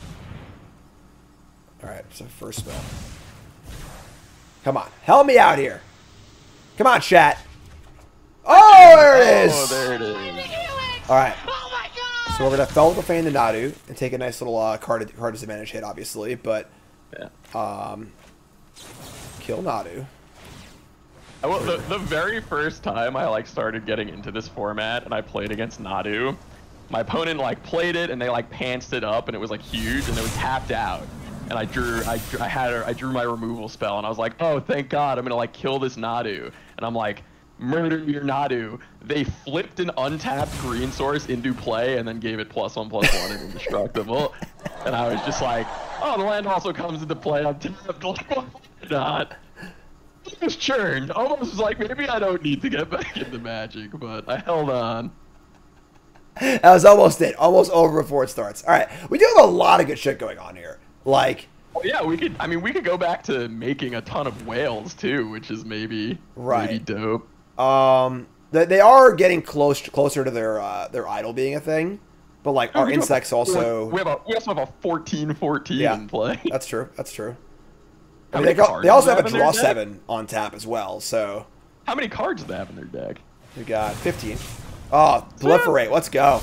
Alright, so first spell. Come on. Help me out here. Come on, chat. Oh, there it is.
Oh, there it is.
Alright.
Oh my god!
So we're going to Fell with the Feign the Nadu and take a nice little card disadvantage hit, obviously. But,
Yeah.
kill Nadu.
Well, the very first time I like started getting into this format and I played against Nadu, my opponent like played it and they like pantsed it up and it was like huge and it was tapped out. And I drew my removal spell and I was like, oh, thank God, I'm gonna like kill this Nadu. And I'm like, murder your Nadu. They flipped an untapped green source into play and then gave it +1/+1 and indestructible. And I was just like, oh, the land also comes into play untapped. Like, why not? I was churned. Almost was like, maybe I don't need to get back into Magic, but I held on.
That was almost it. Almost over before it starts. All right. We do have a lot of good shit going on here. Like,
well, yeah, we could go back to making a ton of whales too, which is maybe dope.
They are getting closer to their idol being a thing, but like our insects also.
We also have a 14/14 in play.
That's true. That's true. I mean, they also have a draw 7 on tap as well. So
how many cards do they have in their deck?
We got 15. Oh, proliferate. Let's go.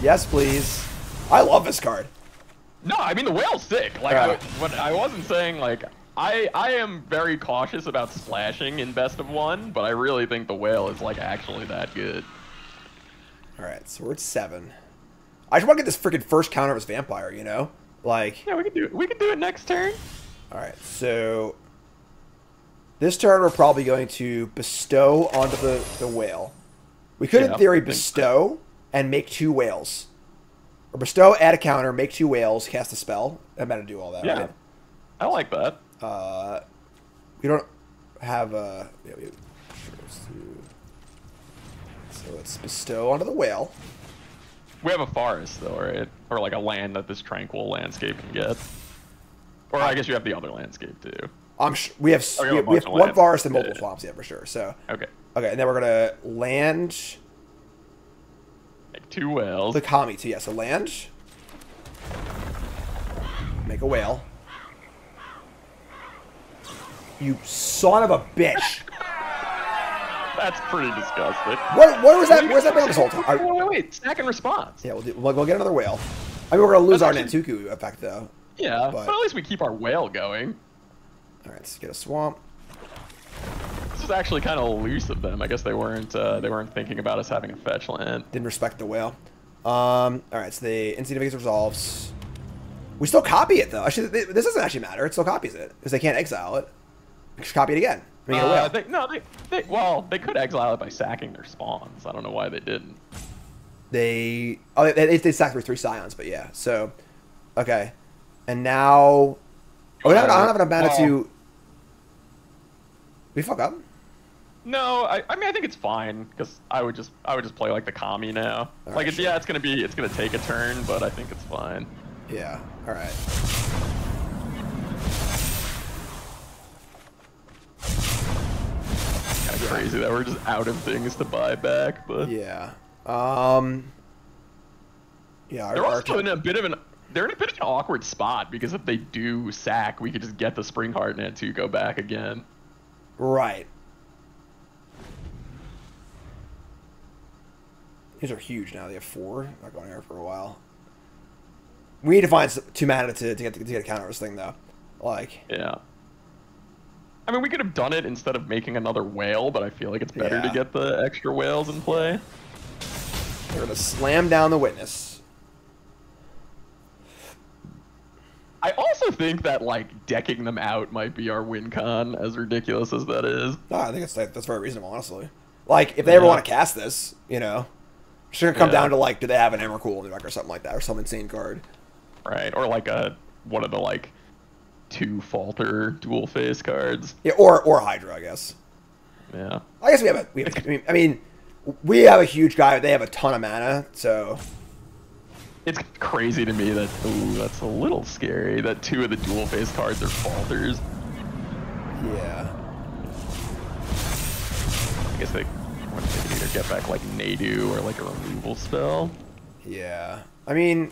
Yes, please. I love this card.
No, I mean the whale's sick. Like I wasn't saying like I am very cautious about splashing in best of one, but I really think the whale is like actually that good.
All right, so we're at 7. I just want to get this freaking first counter as vampire, you know? Like,
yeah, we can do it. We can do it next turn.
All right, so this turn we're probably going to bestow onto the whale. We could, in theory, bestow and make 2 whales. Or bestow, add a counter, make 2 whales, cast a spell. I'm about to do all that,
yeah.
right?
I like that.
We don't have a... So let's bestow onto the whale.
We have a forest, though, right? Or like a land that this tranquil landscape can get. Or I guess you have the other landscape, too.
We have one forest and multiple swamps, yeah, for sure. So
Okay,
and then we're going to land...
Make 2 whales.
The Kami, too, yeah. So land. Make a whale. You son of a bitch.
That's pretty disgusting.
What was that? Where's that been this whole time?
Wait. Snack and response.
Yeah, we'll get another whale. I mean, we're going to lose our Nantuku effect, though.
Yeah, but at least we keep our whale going.
All right, let's get a swamp.
This is actually kind of loose of them. I guess they weren't thinking about us having a fetch land.
Didn't respect the whale. All right, so the instant evades resolves. We still copy it though. Actually, this doesn't actually matter. It still copies it because they can't exile it. We just copy it again. Make it a whale.
They could exile it by sacking their spawns. I don't know why they didn't.
They sack through 3 scions, but yeah. So, okay, and now, I don't have enough mana to. We fuck up.
No, I mean I think it's fine because I would just play like the Kami now.
All
like
right,
it's gonna take a turn, but I think it's fine.
Yeah. All right.
Kind of crazy that we're just out of things to buy back, but
yeah. Yeah.
They're also in a bit of an awkward spot because if they do sack, we could just get the Spring Heart and to go back again.
Right. These are huge now. They have 4. Not going there for a while. We need to find 2 mana to get a counter this thing though. Like.
Yeah. I mean, we could have done it instead of making another whale, but I feel like it's better to get the extra whales in play.
We're gonna slam down the witness.
I also think that like decking them out might be our win con, as ridiculous as that is.
No, I think that's very reasonable, honestly. Like if they ever want to cast this, you know, it's gonna come down to like, do they have an Emrakul in the deck or something like that, or some insane card.
Right, or like one of the like 2 Falter dual face cards.
Yeah, or Hydra, I guess.
Yeah.
I guess I mean, we have a huge guy. They have a ton of mana, so.
It's crazy to me that, ooh, that's a little scary, that 2 of the dual face cards are Falters.
Yeah.
I guess they can either get back like Nadu or like a removal spell.
Yeah. I mean,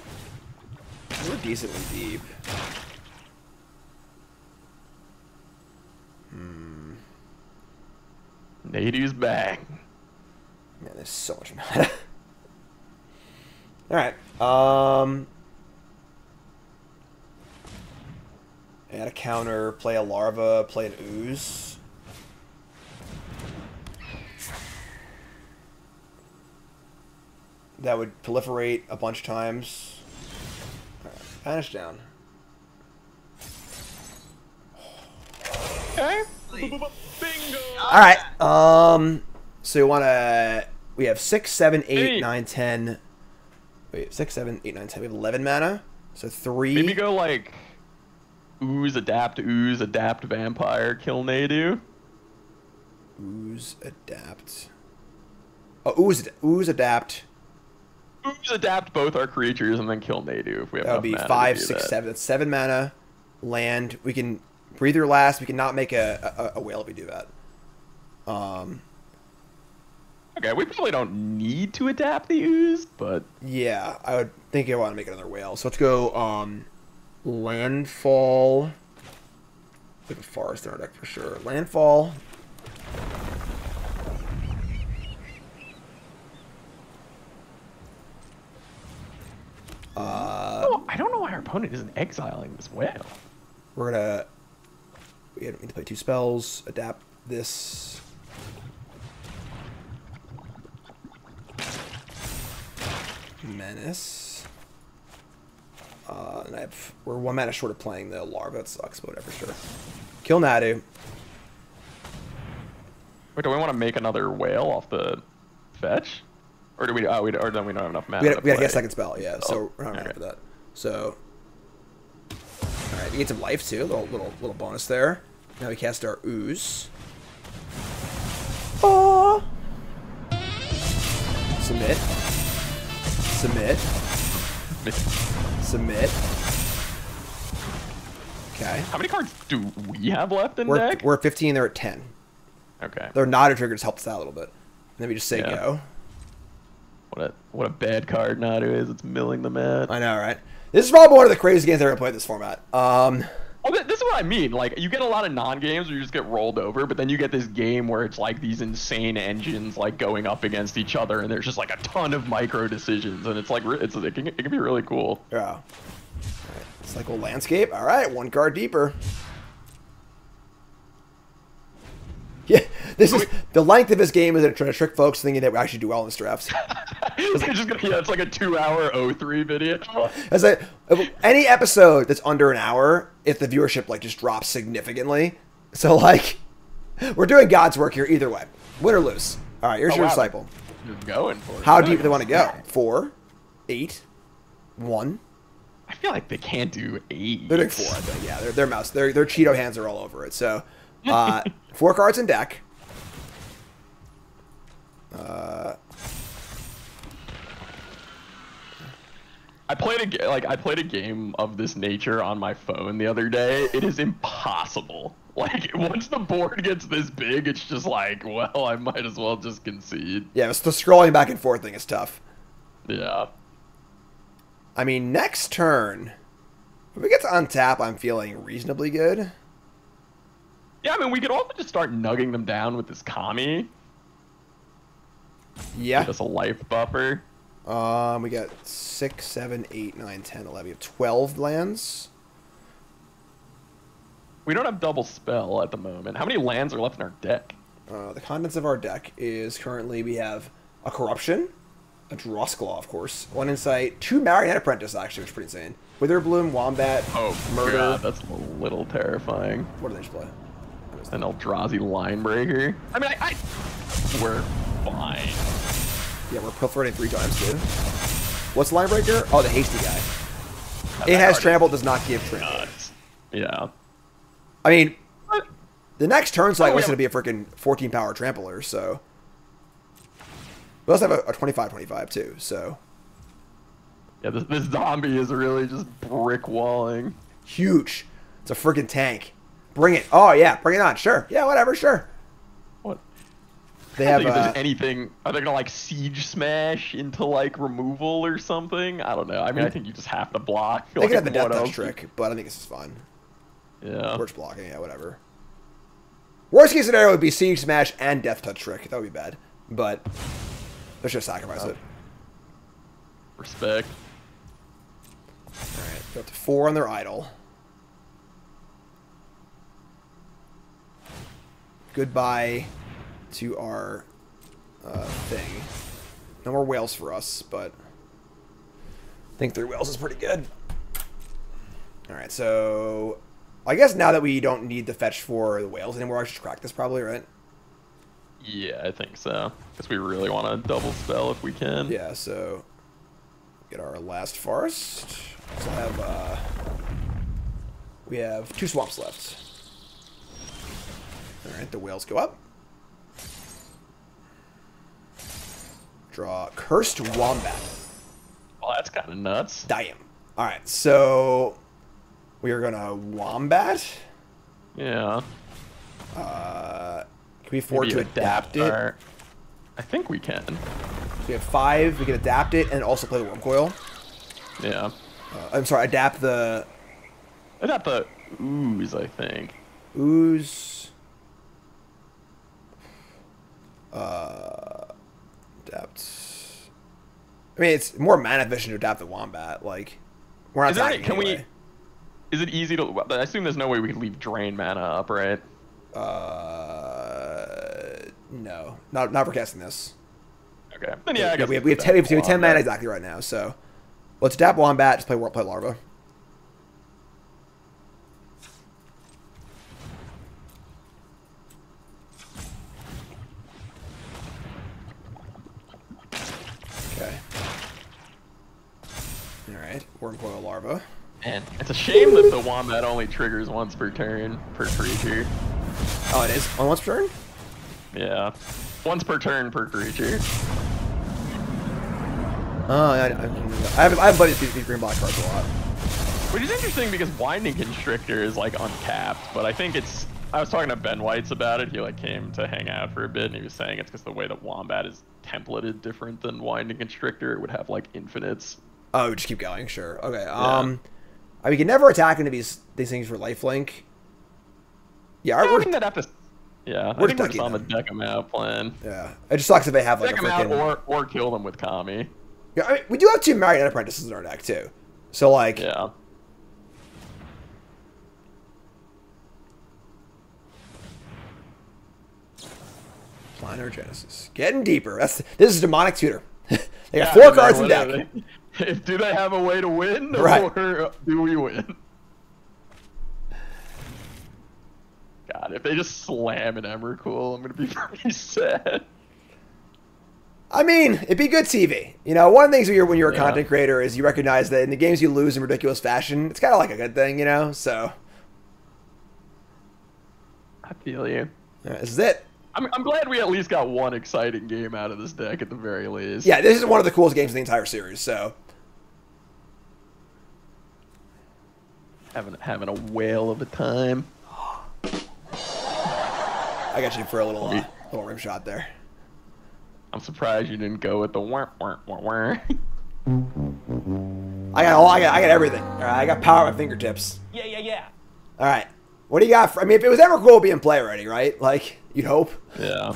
we're decently deep.
Nadu's back.
Man, there's so much meta. Alright. Add a counter, play a larva, play an ooze. That would proliferate a bunch of times. Alright, banish down.
Okay. Bingo.
Alright, so we have 6, 7, 8, 9, 10. Wait, 6, 7, 8, 9, 10. We have 11 mana. So 3.
Maybe go like ooze, adapt, vampire, kill Nadu.
Ooze, adapt. Oh, ooze, adapt.
Ooze, adapt both our creatures and then kill Nadu if we have
That would be 5, 6, 7. That's 7 mana. Land. We can breathe your last. We can not make a whale if we do that.
Okay, we probably don't need to adapt the ooze, but
yeah, I would think I want to make another whale. So let's go landfall. Like a forest in our deck for sure. Landfall.
I don't know why our opponent isn't exiling this whale.
We need to play 2 spells. Adapt this. Menace. And we're 1 mana short of playing the larva. That sucks, but whatever, sure. Kill Nadu.
Wait, do we want to make another whale off the fetch? Or do we? Or then we don't have enough mana.
We gotta get a second spell, yeah. So we're not ready for that. So, all right, we get some life too. Little bonus there. Now we cast our ooze. Oh. Submit. Okay.
How many cards do we have left in deck?
We're at 15. They're at 10.
Okay.
Their Nadu triggers helped us out a little bit. And then we just say go.
What a bad card Nadu is. It's milling the mat.
I know, right? This is probably one of the craziest games I've ever played in this format.
Well, this is what I mean. Like, you get a lot of non-games where you just get rolled over, but then you get this game where it's like these insane engines like going up against each other, and there's just like a ton of micro decisions, and it's like it can be really cool.
Yeah. All right. Cycle landscape. All right, 1 card deeper. Yeah, this is the length of this game is trying to trick folks thinking that we actually do well in this draft.
It's like a 2-hour O3 video.
As any episode that's under an hour, if the viewership like just drops significantly, so like we're doing God's work here either way, win or lose. All right, here's your disciple.
You're going for it.
How deep do they want to go? 4, 8, 1.
I feel like they can't do 8.
They're doing 4. I think. Yeah, their mouse, their Cheeto hands are all over it. So 4 cards in deck.
I played a game of this nature on my phone the other day. It is impossible. Like, once the board gets this big, it's just like, well, I might as well just concede.
Yeah, it's the scrolling back and forth thing is tough.
Yeah.
I mean, next turn, if we get to untap, I'm feeling reasonably good.
Yeah, I mean, we could also just start nugging them down with this Kami.
Yeah.
Give us a life buffer.
We got 6, 7, 8, 9, 10, 11. We have 12 lands.
We don't have double spell at the moment. How many lands are left in our deck?
The contents of our deck is currently we have a Corruption, a Drossclaw, of course, 1 Insight, 2 Marionette Apprentice, actually, which is pretty insane. Witherbloom, Wombat, Murder.
God, that's a little terrifying.
What do they just play?
An Eldrazi Linebreaker. I mean, we're fine.
Yeah, we're proliferating 3 times, dude. What's Linebreaker? Oh, the hasty guy. It has trample, does not give trample.
Yeah.
I mean, the next turn cycle is going to be a freaking 14 power trampler, so. We also have a 25-25 too, so.
Yeah, this zombie is really just brick walling.
Huge. It's a freaking tank. Bring it. Oh, yeah, bring it on. Sure. Yeah, whatever, sure.
What?
They
I
have
think if there's anything, are they gonna like siege smash into like removal or something? I don't know. I mean, I think you just have to block.
They
like,
can have the death touch
else?
trick, but I think this is fun.
Yeah.
We're just blocking, yeah, whatever. Worst case scenario would be Siege Smash and Death Touch Trick. That would be bad. But let's just sacrifice it.
Respect.
Alright, go up to 4 on their idol. Goodbye to our thing. No more whales for us, but I think 3 whales is pretty good. Alright, so I guess now that we don't need to fetch for the whales anymore, I should crack this probably, right?
Yeah, I think so. Because we really want to double spell if we can.
Yeah, so get our last forest. So have we have 2 swamps left. Alright, the whales go up. Draw Cursed Wombat.
Well, that's kind of nuts.
Damn. Alright, so we are gonna Wombat.
Yeah.
Can we afford to adapt it?
I think we can.
So we have 5. We can adapt it and also play the Worm Coil.
Yeah.
I'm sorry, adapt the
ooze, I think.
ooze. Adapt. I mean, it's more mana efficient to adapt the Wombat. Like, we're not attacking anyway.
Is it easy to? I assume there's no way we could leave drain mana up, right?
No, not for casting this.
Okay. Then yeah, I guess
we have 10 mana exactly right now. So let's adapt Wombat. Just play Larva. Okay. All right, Worm Coil Larva.
Man, it's a shame that the Wombat only triggers once per turn per creature.
Oh, it is on once per turn.
Yeah, once per turn per creature.
Oh, I haven't played these green black cards a lot.
Which is interesting because Winding Constrictor is like uncapped, but I think it's. I was talking to Ben Whites about it. He like came to hang out for a bit, and he was saying it's because the way that Wombat is templated different than Winding Constrictor. It would have like infinites.
Oh, just keep going. Sure. Okay.
Yeah.
We can never attack into these things for lifelink. Yeah,
I think they'd have to. Yeah, I think we're just on the deck them out plan.
Yeah, it just sucks if they have like
deck
a freaking...
them out or kill them with Kami.
Yeah, I mean, we do have 2 Marionette Apprentices in our deck too, so like.
Yeah.
Planar Genesis, getting deeper. This is Demonic Tutor. They got 4 cards in deck.
Do they have a way to win,
right.
Or do we win? God, if they just slam an Emrakul, I'm gonna be pretty sad.
I mean, it'd be good TV. You know, one of the things when you're a content creator is you recognize that in the games you lose in ridiculous fashion, it's kind of like a good thing, you know. So,
I feel you.
This is it.
I'm glad we at least got one exciting game out of this deck at the very least.
Yeah, this is one of the coolest games in the entire series. So,
having a whale of a time.
I got you for a little rim shot there.
I'm surprised you didn't go with the wah, wah, wah, wah.
I got everything. All right, I got power at my fingertips.
Yeah.
All right, what do you got? I mean, if it was ever cool, it'd be in play already, right? Like you'd hope.
Yeah.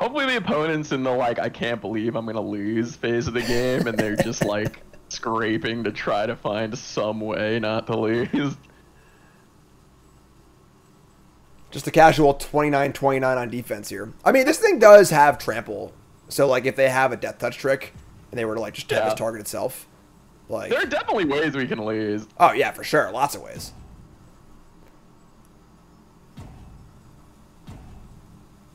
Hopefully the opponent's in the like I can't believe I'm gonna lose phase of the game, and they're just like scraping to try to find some way not to lose.
Just a casual 29-29 on defense here. I mean, this thing does have trample. So, like, if they have a death touch trick and they were to, like, just tap this target itself. Like,
there are definitely ways we can lose.
Oh, yeah, for sure. Lots of ways.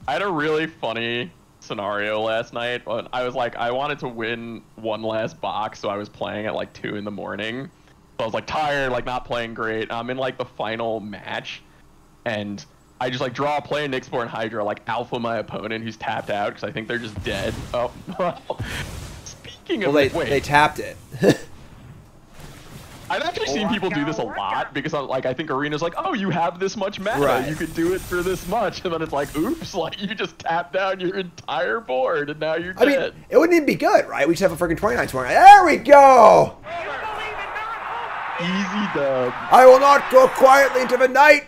I had a really funny scenario last night. When I was like, I wanted to win one last box, so I was playing at, like, 2 in the morning. So I was, like, tired, like, not playing great. I'm in, like, the final match. And I just like draw a play in Nyxborn Hydra, like alpha my opponent who's tapped out because I think they're just dead. Oh, speaking of,
they tapped it.
I've actually seen people do this a lot because I think Arena's like, oh, you have this much mana, you could do it for this much, and then it's like, oops, like you just tapped down your entire board and now you're dead.
I mean, it wouldn't even be good, right? We just have a freaking 29-29. There we go.
Easy dub.
I will not go quietly into the night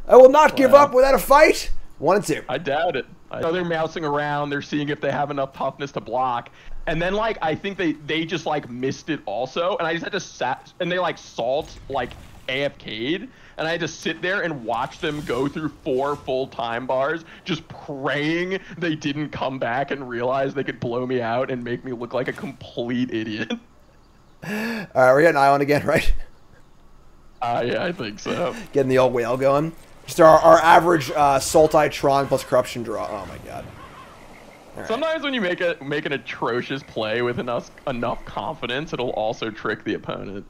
I will not give up without a fight. 1 and 2.
I doubt it. I know they're mousing around. They're seeing if they have enough toughness to block. And then, like, I think they just, like, missed it also. And I just had to and they, like, salt, like, AFK'd. And I had to sit there and watch them go through 4 full time bars, just praying they didn't come back and realize they could blow me out and make me look like a complete idiot.
All right, we're getting Island again, right?
Yeah, I think so.
Getting the old whale going. Just our average Sultai-tron plus corruption draw. Oh my god. Right.
Sometimes when you make an atrocious play with enough confidence, it'll also trick the opponent.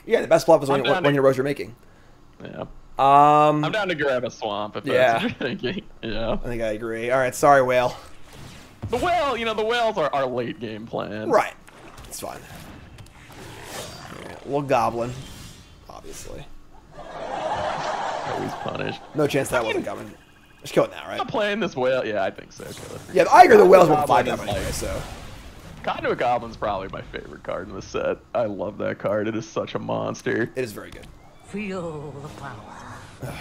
Yeah, the best bluff is when your rows you're making.
Yeah. I'm down to grab a swamp if that's what you're thinking. Yeah. I
think I agree. All right, sorry, whale.
The whale, the whales are our late game plan.
Right. It's fine. Right. Little goblin, obviously.
Always punished.
No chance that wasn't coming. Just kill it now, right?
I'm playing this whale. Yeah, I think so.
Yeah, I agree. The whale's 1-5 now anyway, so.
Conduit Goblin's probably my favorite card in the set. I love that card. It is such a monster.
It is very good.
Feel the power.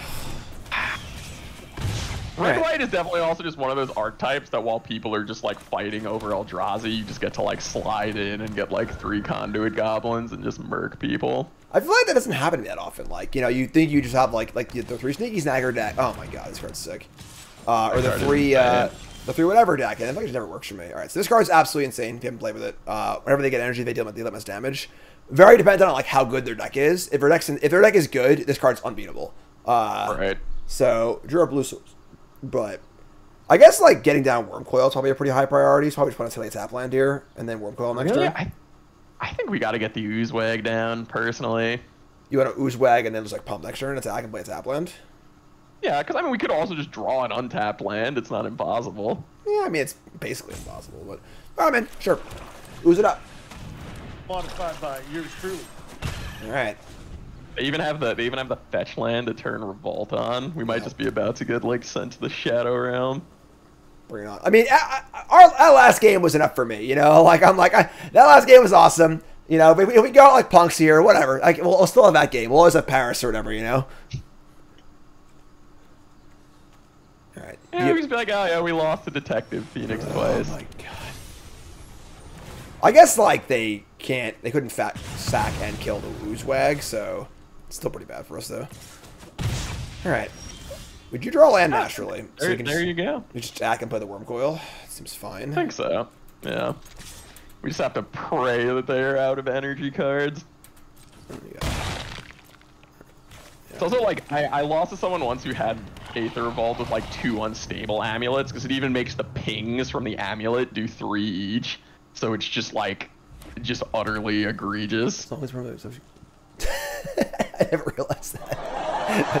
Red White is definitely also just one of those archetypes that while people are just like fighting over Eldrazi, you just get to like slide in and get like 3 Conduit Goblins and just murk people.
I feel like that doesn't happen that often. Like, you think you just have like the 3 Sneaky Snagger deck. Oh my god, this card's sick. Or the 3 whatever deck, and I think it just never works for me. All right, so this card's absolutely insane. If you haven't played with it, whenever they get energy, they deal much damage. Very dependent on like how good their deck is. If their deck is good, this card's unbeatable.
Right.
So drew up blue source, but I guess like getting down Wormcoil is probably a pretty high priority. So probably just want to play tap land here and then Wormcoil next turn.
I think we got to get the Oozewag down personally.
You want to Oozewag and then just like pump next turn, attack and play a tap land.
Yeah, because I mean we could also just draw an untapped land. It's not impossible.
Yeah, I mean it's basically impossible, but all right, man, sure, ooze it up.
Modified by yours truly.
All right.
They even have the fetch land to turn Revolt on. We might just be about to get like sent to the Shadow Realm.
Bring it on. I mean, our last game was enough for me. Like that last game was awesome. But we go out like punks here, whatever. Like we'll still have that game. We'll always have Paris or whatever. All right.
Yeah, we just be like, oh yeah, we lost to Detective Phoenix twice.
Oh my god. I guess like they couldn't sack and kill the Oozewag, so it's still pretty bad for us though. All right. Would you draw land naturally?
So you go.
You just attack and play the Wormcoil. Seems fine.
I think so. Yeah. We just have to pray that they're out of energy cards.
Yeah.
It's also like I lost to someone once who had Aether Revolt with like 2 unstable amulets because it even makes the pings from the amulet do 3 each. So it's just like, utterly egregious.
It's always one of those. I never realized that.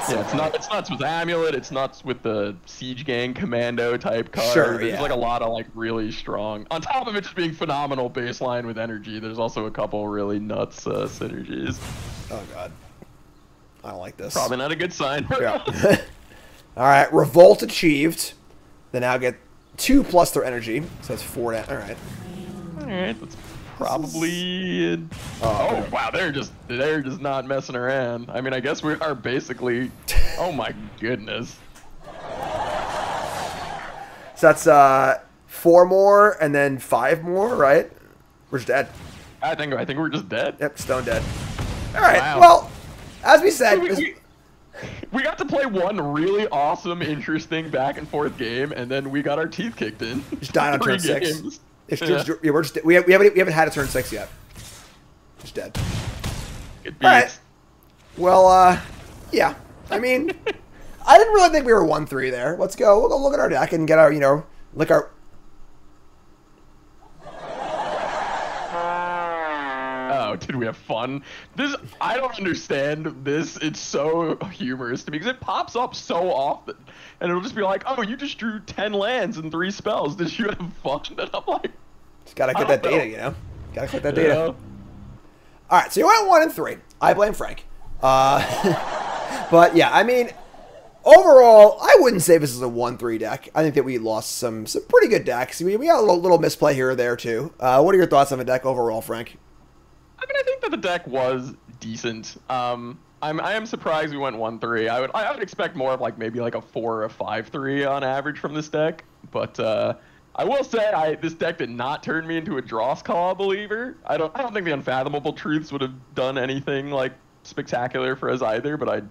It's nuts with amulet. It's nuts with the Siege Gang Commando type card.
Sure,
there's like a lot of like really strong. On top of it just being phenomenal baseline with energy, there's also a couple really nuts synergies.
Oh god, I don't like this.
Probably not a good sign.
Yeah. All right, Revolt achieved. They now get 2 plus their energy, so that's 4. All right.
All right, that's probably. Oh wow, they're just not messing around. I mean, I guess we are basically. Oh my goodness.
So that's 4 more and then 5 more, right? We're just dead.
I think we're just dead.
Yep, stone dead. All right.
Wow.
Well, as we said,
we got to play one really awesome, interesting back and forth game, and then we got our teeth kicked in.
Just died on turn 6. It's just, we haven't had a turn 6 yet. Just dead.
It beats.
All right. Well, yeah. I mean, I didn't really think we were 1-3 there. Let's go. We'll go look at our deck and get our, lick our.
Oh, did we have fun? I don't understand this. It's so humorous to me because it pops up so often, and it'll just be like, "Oh, you just drew 10 lands and 3 spells. Did you have fun?" And I'm like,
just gotta get that data, Gotta collect that data. All right, so you went 1-3. I blame Frank. But yeah, I mean, overall, I wouldn't say this is a 1-3 deck. I think that we lost some pretty good decks. We got a little misplay here or there too. What are your thoughts on the deck overall, Frank?
I mean, I think that the deck was decent. I am surprised we went 1-3. I would expect more of like maybe like a 4 or a 5-3 on average from this deck. But I will say this deck did not turn me into a Drossclaw believer. I don't think the Unfathomable Truths would have done anything like spectacular for us either, but I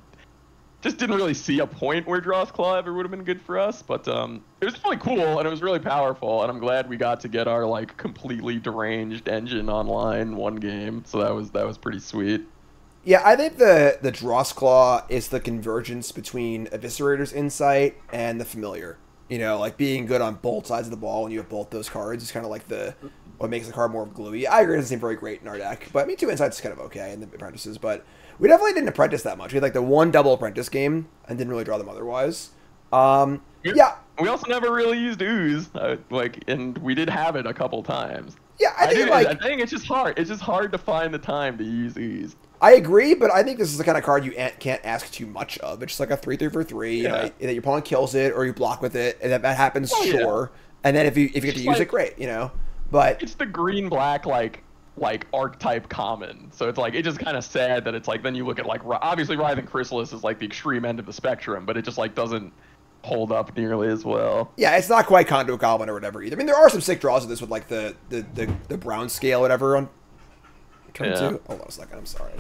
just didn't really see a point where Drossclaw ever would have been good for us. But it was really cool and it was really powerful, and I'm glad we got to get our like completely deranged engine online one game. So that was pretty sweet.
Yeah, I think the Drossclaw is the convergence between Eviscerator's Insight and the Familiar. You know, like being good on both sides of the ball when you have both those cards is kind of like what makes the card more gluey. I agree, it doesn't seem very great in our deck, but I mean, 2 Insights is kind of okay in the apprentices, but we definitely didn't apprentice that much. We had like the 1 double apprentice game and didn't really draw them otherwise. Yeah.
We also never really used Ooze, and we did have it a couple times.
Yeah,
I think it's just hard. It's just hard to find the time to use Ooze.
I agree, but I think this is the kind of card you can't ask too much of. It's just like a 3/3 for 3. You know, that your opponent kills it or you block with it, and if that happens, sure. And then if you get to use it, great. You know, but
it's the green-black like archetype common. So it's like it's just kind of sad that it's like then you look at like obviously Writhing Chrysalis is like the extreme end of the spectrum, but it just like doesn't hold up nearly as well.
Yeah, it's not quite Conduit Goblin or whatever either. I mean, there are some sick draws of this with like the brown scale or whatever on turn 2. Hold on a second, I'm sorry.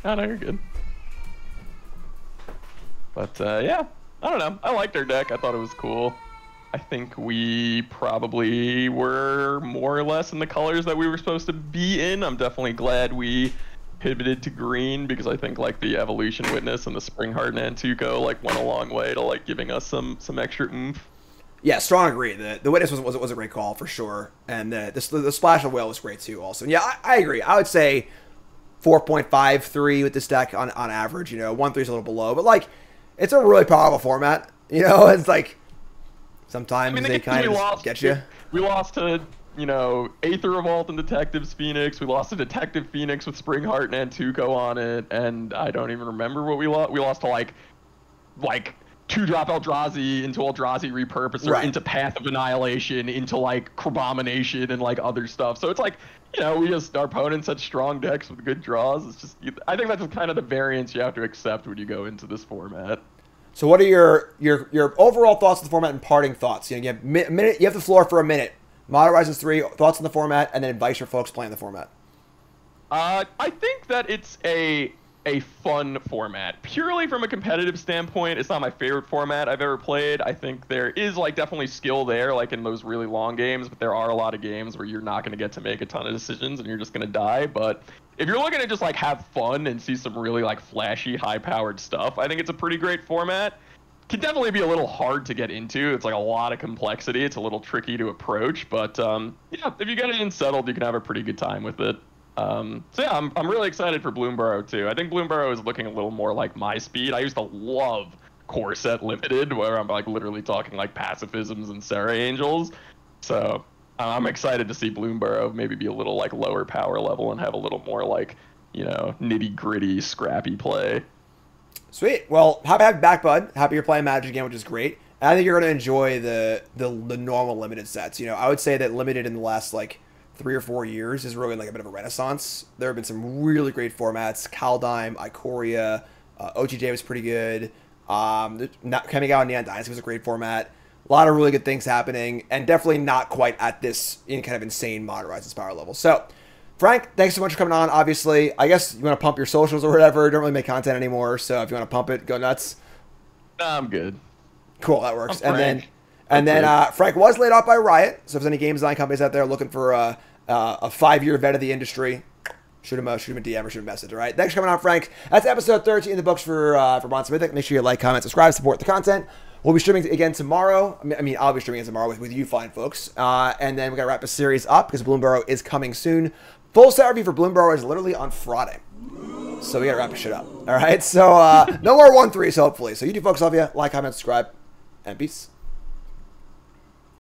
Oh, no, you're good. But yeah, I don't know. I liked our deck. I thought it was cool. I think we probably were more or less in the colors that we were supposed to be in. I'm definitely glad we pivoted to green because I think like the Evolution Witness and the Springheart Nantuko like went a long way to like giving us some extra oomph.
Yeah, strong agree. The Witness was a great call for sure, and the Splash of Whale was great too. Also, yeah, I agree. I would say 4.53 with this deck on average. You know, 1-3 is a little below, but like it's a really powerful format. You know, it's like sometimes they kind of get you.
We lost to, you know, Aether Revolt and Detectives Phoenix. We lost to Detective Phoenix with Springheart Nantuko on it, and I don't even remember what we lost. We lost to like 2-drop Eldrazi into Eldrazi Repurposer, into Path of Annihilation, into like Crabomination and like other stuff. So it's like, you know, our opponents had strong decks with good draws. It's just, I think that's just kind of the variance you have to accept when you go into this format.
So what are your overall thoughts on the format and parting thoughts? You know, you have a minute. You have the floor for a minute. Modern Horizons 3, thoughts on the format, and then advice for folks playing the format.
I think that it's a fun format. Purely from a competitive standpoint, it's not my favorite format I've ever played. I think there is like definitely skill there, like in those really long games, but there are a lot of games where you're not going to get to make a ton of decisions and you're just going to die. But if you're looking to just like have fun and see some really like flashy, high-powered stuff, I think it's a pretty great format. Can definitely be a little hard to get into. It's like a lot of complexity. It's a little tricky to approach, but yeah, if you get it in settled, you can have a pretty good time with it. So yeah, I'm really excited for Bloomburrow too. I think Bloomburrow is looking a little more like my speed. I used to love Core Set Limited, where I'm like literally talking like pacifisms and Serra Angels. So I'm excited to see Bloomburrow maybe be a little like lower power level and have a little more like, you know, nitty gritty, scrappy play.
Sweet. Well, happy to have you back, bud. Happy you're playing Magic again, which is great. And I think you're going to enjoy the normal limited sets. You know, I would say that limited in the last like 3 or 4 years is really like a bit of a renaissance. There have been some really great formats. Kaldheim, Ikoria, OTJ was pretty good. Coming out in Neon Dynasty was a great format. A lot of really good things happening, and definitely not quite at this kind of insane Modern Horizons power level. So, Frank, thanks so much for coming on. Obviously, I guess you want to pump your socials or whatever. Don't really make content anymore, so if you want to pump it, go nuts.
Nah, I'm good.
Cool, that works. And then Frank was laid off by Riot, so if there's any game design companies out there looking for a 5-year vet of the industry, shoot him a DM or shoot him a message. All right, thanks for coming on, Frank. That's episode 13 in the books for Bronze To Mythic. Make sure you like, comment, subscribe, support the content. We'll be streaming again tomorrow. I mean, I'll be streaming again tomorrow with you fine folks. And then we got to wrap the series up because Bloomburrow is coming soon. Full set review for Bloomburrow is literally on Friday. So we got to wrap this shit up. All right, so no more 1-3s hopefully. So you two folks, love you. Like, comment, subscribe, and peace.